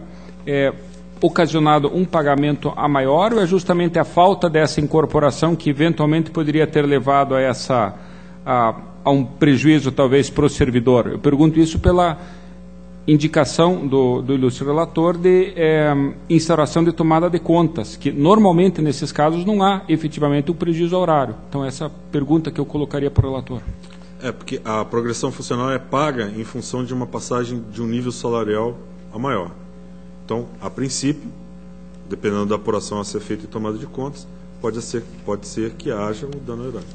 ocasionado um pagamento a maior, ou é justamente a falta dessa incorporação que eventualmente poderia ter levado a um prejuízo talvez para o servidor? Eu pergunto isso pela indicação do ilustre relator de instauração de tomada de contas, que normalmente nesses casos não há efetivamente o prejuízo horário. Então essa pergunta que eu colocaria para o relator. Porque a progressão funcional é paga em função de uma passagem de um nível salarial a maior. Então, a princípio, dependendo da apuração a ser feita e tomada de contas, pode ser que haja um dano erário.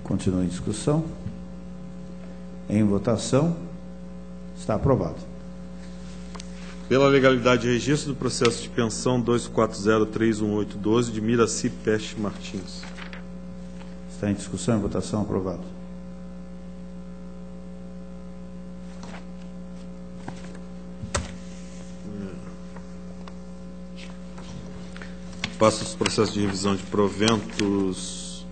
Continua em discussão. Em votação. Está aprovado. Pela legalidade de registro do processo de pensão 240311812 de Miraci Peste Martins. Está em discussão e votação. Aprovado. Passo os processos de revisão de proventos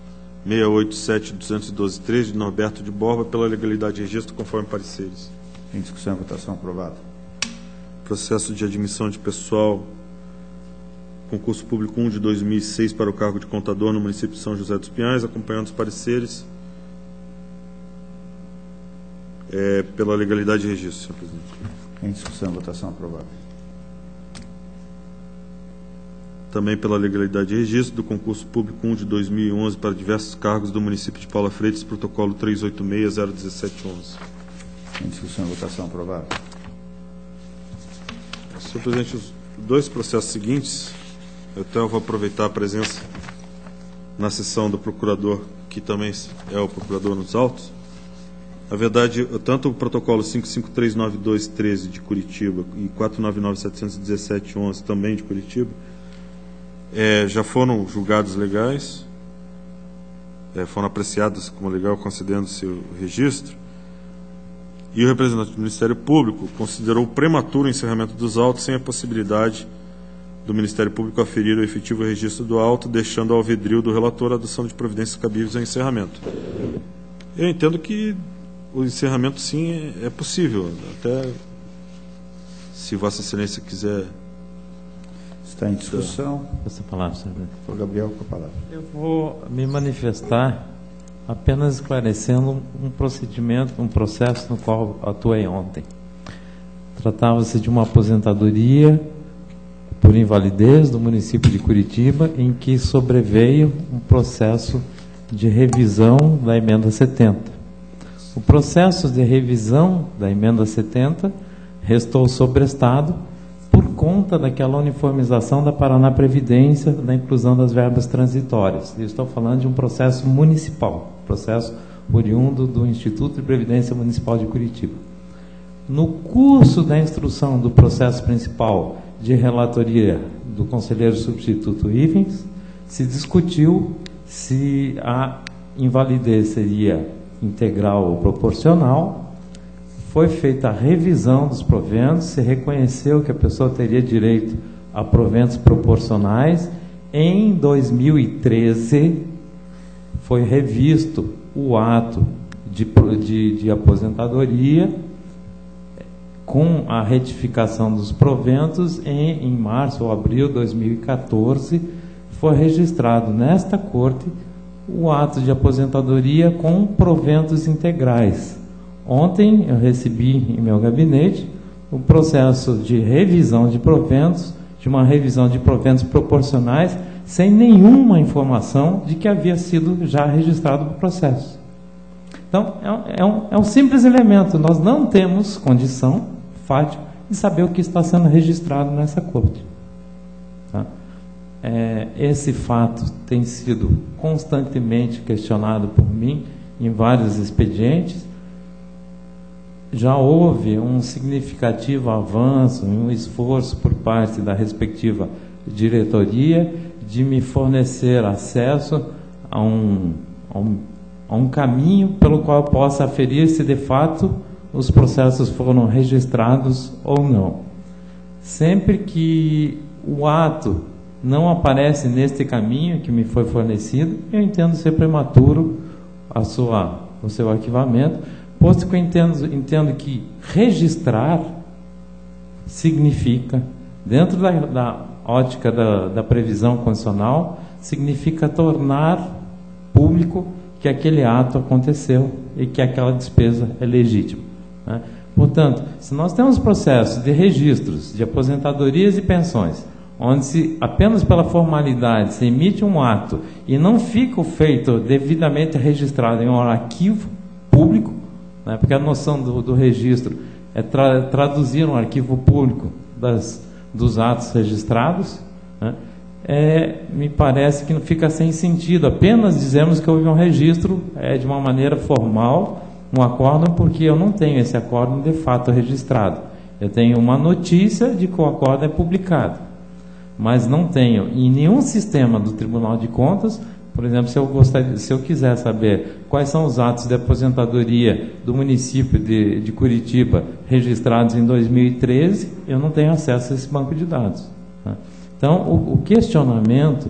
687-212-13 de Norberto de Borba pela legalidade de registro conforme pareceres. Em discussão e votação. Aprovado. Processo de admissão de pessoal, concurso público 1 de 2006 para o cargo de contador no município de São José dos Pinhais, acompanhando os pareceres pela legalidade de registro, senhor presidente. Em discussão e votação. Aprovado. Também pela legalidade de registro do concurso público 1 de 2011 para diversos cargos do município de Paula Freitas, protocolo 386-01711. Em discussão e votação. Aprovado. Senhor presidente, os dois processos seguintes, eu até vou aproveitar a presença na sessão do procurador, que também é o procurador nos autos. Na verdade, tanto o protocolo 5539213 de Curitiba e 499-717-11 também de Curitiba, já foram julgados legais, foram apreciados como legal, concedendo-se o registro, e o representante do Ministério Público considerou prematuro o encerramento dos autos sem a possibilidade do Ministério Público aferir o efetivo registro do auto, deixando ao alvedrio do relator a adoção de providências cabíveis ao encerramento. Eu entendo que o encerramento, sim, é possível, até se Vossa Excelência quiser. Está em discussão. Essa palavra, senhor. Por Gabriel, com a palavra. Eu vou me manifestar apenas esclarecendo um procedimento, um processo no qual atuei ontem. Tratava-se de uma aposentadoria por invalidez do município de Curitiba, em que sobreveio um processo de revisão da emenda 70. O processo de revisão da emenda 70 restou sobrestado por conta daquela uniformização da Paraná Previdência, da inclusão das verbas transitórias. Eu estou falando de um processo municipal, processo oriundo do Instituto de Previdência Municipal de Curitiba. No curso da instrução do processo principal de relatoria do conselheiro substituto Ivens, se discutiu se a invalidez seria integral ou proporcional, foi feita a revisão dos proventos, se reconheceu que a pessoa teria direito a proventos proporcionais. Em 2013, foi revisto o ato de aposentadoria com a retificação dos proventos em março ou abril de 2014, foi registrado nesta Corte o ato de aposentadoria com proventos integrais. Ontem eu recebi em meu gabinete o processo de revisão de proventos, de uma revisão de proventos proporcionais, sem nenhuma informação de que havia sido já registrado o processo. Então, é um simples elemento. Nós não temos condição fática de saber o que está sendo registrado nessa Corte. Tá? Esse fato tem sido constantemente questionado por mim em vários expedientes. Já houve um significativo avanço, um esforço por parte da respectiva diretoria de me fornecer acesso a um caminho pelo qual eu possa aferir se de fato os processos foram registrados ou não. Sempre que o ato não aparece neste caminho que me foi fornecido, eu entendo ser prematuro o seu arquivamento, posto que eu entendo que registrar significa, dentro da ótica da previsão constitucional, significa tornar público que aquele ato aconteceu e que aquela despesa é legítima. Né? Portanto, se nós temos processos de registros de aposentadorias e pensões, onde apenas pela formalidade se emite um ato e não fica o feito devidamente registrado em um arquivo público, né? Porque a noção do registro é traduzir um arquivo público dos atos registrados, né? Me parece que não fica sem sentido apenas dizermos que houve um registro de uma maneira formal, um acórdão, porque eu não tenho esse acórdão de fato registrado. Eu tenho uma notícia de que o acórdão é publicado, mas não tenho em nenhum sistema do Tribunal de Contas. Por exemplo, se eu quiser saber quais são os atos de aposentadoria do município de Curitiba registrados em 2013, eu não tenho acesso a esse banco de dados. Né? Então, o questionamento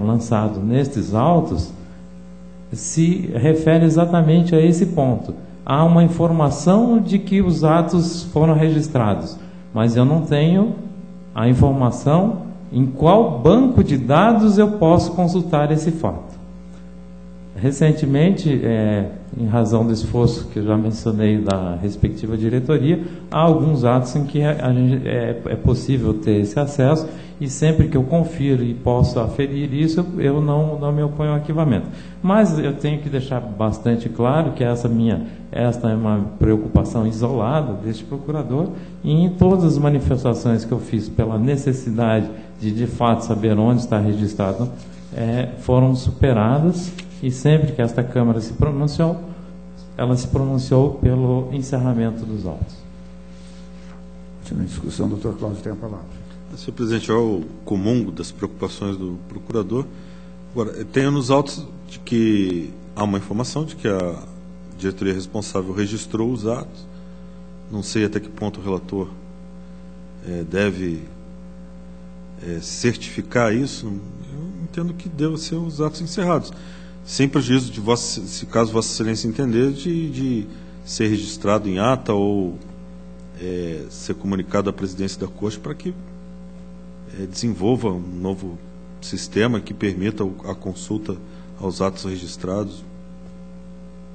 lançado nestes autos se refere exatamente a esse ponto. Há uma informação de que os atos foram registrados, mas eu não tenho a informação em qual banco de dados eu posso consultar esse fato. Recentemente, em razão do esforço que eu já mencionei da respectiva diretoria, há alguns atos em que é possível ter esse acesso, e sempre que eu confiro e posso aferir isso, eu não me oponho ao arquivamento. Mas eu tenho que deixar bastante claro que esta é uma preocupação isolada deste procurador, e em todas as manifestações que eu fiz pela necessidade de fato saber onde está registrado, foram superadas, e sempre que esta Câmara se pronunciou, ela se pronunciou pelo encerramento dos autos. Na discussão, doutor Cláudio tem a palavra. Senhor presidente, é o comum das preocupações do procurador. Agora, tem nos autos de que há uma informação de que a diretoria responsável registrou os atos. Não sei até que ponto o relator deve certificar isso. Eu entendo que devem ser os atos encerrados, sem prejuízo de se caso Vossa Excelência entender, de ser registrado em ata ou ser comunicado à presidência da Corte para que desenvolva um novo sistema que permita a consulta aos atos registrados,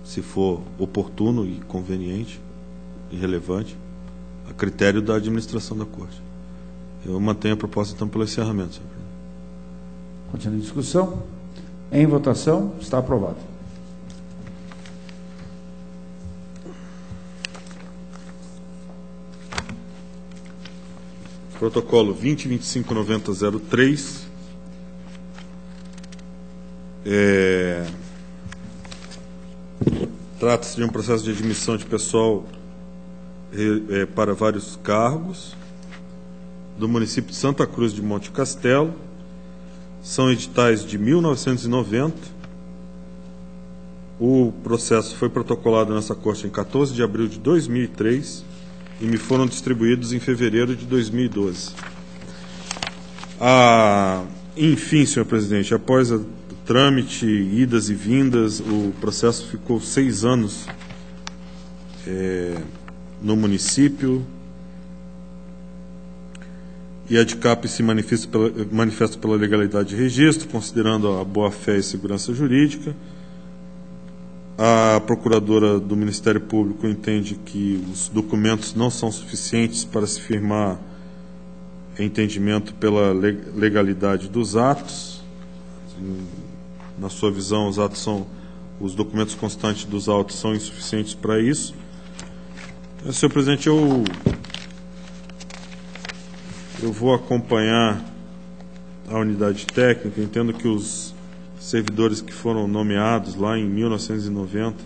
se for oportuno e conveniente e relevante, a critério da administração da Corte. Eu mantenho a proposta, então, pelo encerramento, senhor presidente. Continua a discussão. Em votação, está aprovado. Protocolo 20.25.90.03. Trata-se de um processo de admissão de pessoal para vários cargos do município de Santa Cruz de Monte Castelo. São editais de 1990 O processo foi protocolado nessa Corte em 14 de abril de 2003 e me foram distribuídos em fevereiro de 2012. Enfim, senhor presidente, após o trâmite, idas e vindas, o processo ficou 6 anos no município, e a DICAP se manifesta pela legalidade de registro, considerando a boa-fé e segurança jurídica. A procuradora do Ministério Público entende que os documentos não são suficientes para se firmar entendimento pela legalidade dos atos. Na sua visão, os documentos constantes dos autos são insuficientes para isso. Senhor presidente, eu vou acompanhar a unidade técnica. Entendo que os servidores que foram nomeados lá em 1990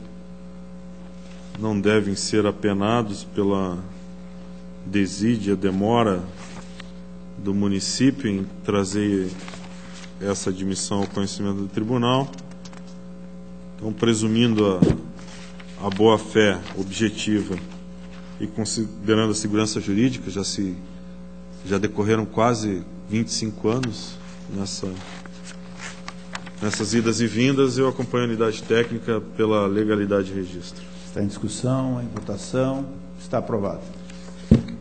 não devem ser apenados pela desídia, demora do município em trazer essa admissão ao conhecimento do tribunal. Então, presumindo a boa-fé objetiva e considerando a segurança jurídica, já decorreram quase 25 anos nessas idas e vindas, eu acompanho a unidade técnica pela legalidade de registro. Está em discussão, em votação, está aprovado.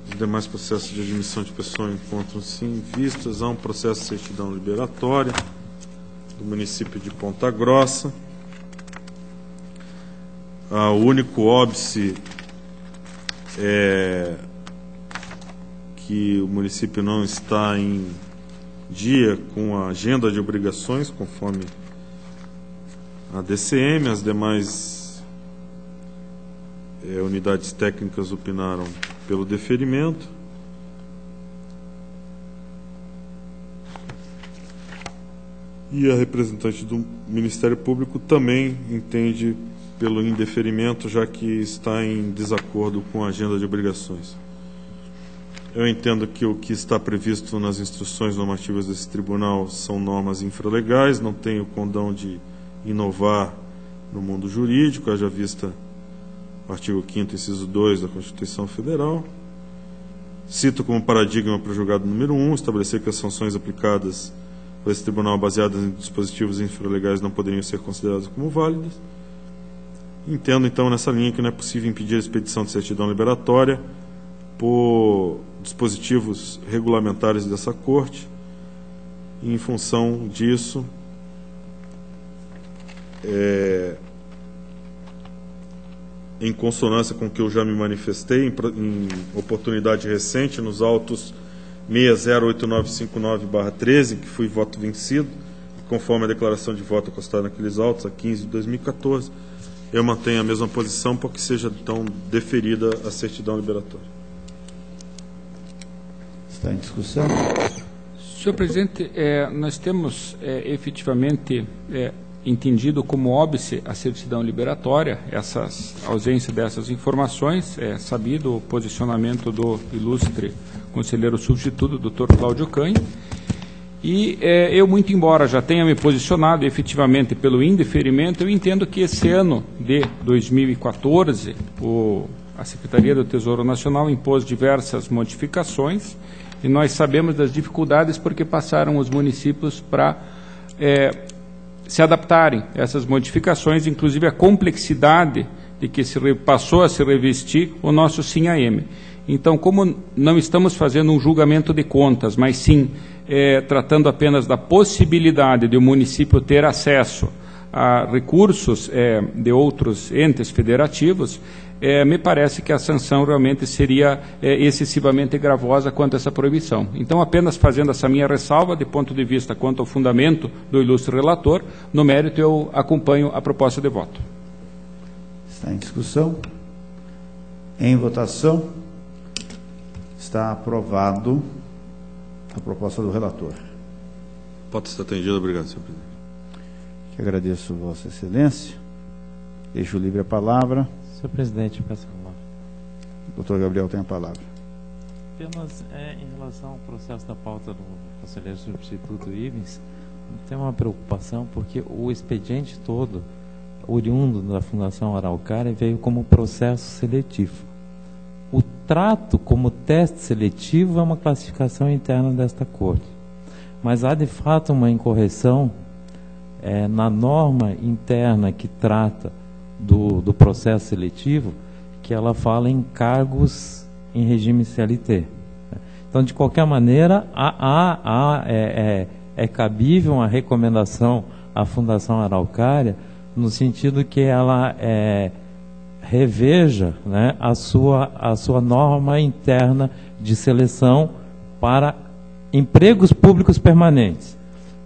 Os demais processos de admissão de pessoa encontram-se em vistas. Há um processo de certidão liberatória do município de Ponta Grossa. O único óbice é que o município não está em dia com a agenda de obrigações, conforme a DCM. As demais unidades técnicas opinaram pelo deferimento. E a representante do Ministério Público também entende pelo indeferimento, já que está em desacordo com a agenda de obrigações. Eu entendo que o que está previsto nas instruções normativas desse tribunal são normas infralegais, não tenho condão de inovar no mundo jurídico, haja vista o artigo 5º, inciso 2 da Constituição Federal. Cito como paradigma para o julgado número 1, estabelecer que as sanções aplicadas por esse tribunal baseadas em dispositivos infralegais não poderiam ser consideradas como válidas. Entendo, então, nessa linha que não é possível impedir a expedição de certidão liberatória por dispositivos regulamentares dessa Corte. E, em função disso, em consonância com o que eu já me manifestei em oportunidade recente, nos autos 608959/13, que fui voto vencido, conforme a declaração de voto acostada naqueles autos, a 15 de 2014, eu mantenho a mesma posição para que seja, então, deferida a certidão liberatória. Está em discussão. Senhor presidente, nós temos efetivamente entendido como óbice a certidão liberatória, a ausência dessas informações. É sabido o posicionamento do ilustre conselheiro substituto, doutor Cláudio Canha, e eu, muito embora já tenha me posicionado efetivamente pelo indeferimento, eu entendo que esse ano de 2014, a Secretaria do Tesouro Nacional impôs diversas modificações, e nós sabemos das dificuldades porque passaram os municípios para se adaptarem a essas modificações, inclusive a complexidade de que passou a se revestir o nosso SIM-AM. Então, como não estamos fazendo um julgamento de contas, mas sim tratando apenas da possibilidade de o município ter acesso a recursos de outros entes federativos, me parece que a sanção realmente seria excessivamente gravosa quanto a essa proibição. Então, apenas fazendo essa minha ressalva, de ponto de vista quanto ao fundamento do ilustre relator, no mérito eu acompanho a proposta de voto. Está em discussão. Em votação. Está aprovado a proposta do relator. Pode estar atendido. Obrigado, senhor presidente. Que agradeço, Vossa Excelência. Deixo livre a palavra. Senhor presidente, peço falar. Doutor Gabriel tem a palavra. Apenas em relação ao processo da pauta do conselheiro substituto Ivens, tem uma preocupação porque o expediente todo oriundo da Fundação Araucária, veio como processo seletivo. O trato como teste seletivo é uma classificação interna desta corte. Mas há de fato uma incorreção na norma interna que trata do processo seletivo, que ela fala em cargos em regime CLT. Então, de qualquer maneira, é cabível uma recomendação à Fundação Araucária, no sentido que ela reveja, né, a sua norma interna de seleção para empregos públicos permanentes.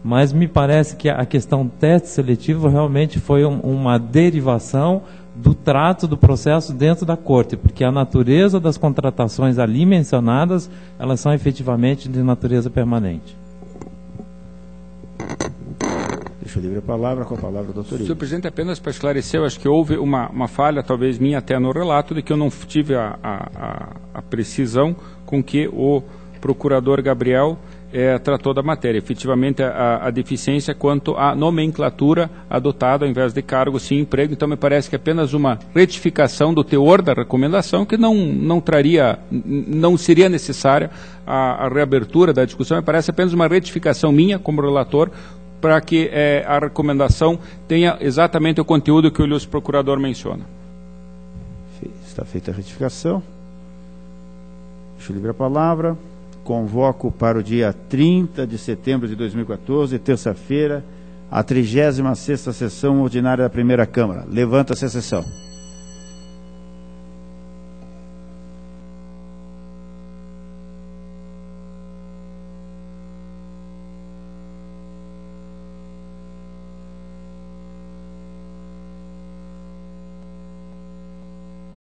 Mas me parece que a questão teste seletivo realmente foi uma derivação do trato do processo dentro da corte, porque a natureza das contratações ali mencionadas, elas são efetivamente de natureza permanente. Deixa eu livre a palavra, com a palavra o doutor Igor. Senhor presidente, apenas para esclarecer, eu acho que houve uma falha, talvez minha até no relato, de que eu não tive a precisão com que o procurador Gabriel tratou da matéria. Efetivamente, a deficiência quanto à nomenclatura adotada ao invés de cargo, sim, emprego. Então, me parece que apenas uma retificação do teor da recomendação, que não seria necessária a reabertura da discussão. Me parece apenas uma retificação minha, como relator, para que a recomendação tenha exatamente o conteúdo que o ilustro procurador menciona. Está feita a retificação. Deixa eu livre a palavra. Convoco para o dia 30 de setembro de 2014, terça-feira, a 36ª sessão ordinária da Primeira Câmara. Levanta-se a sessão.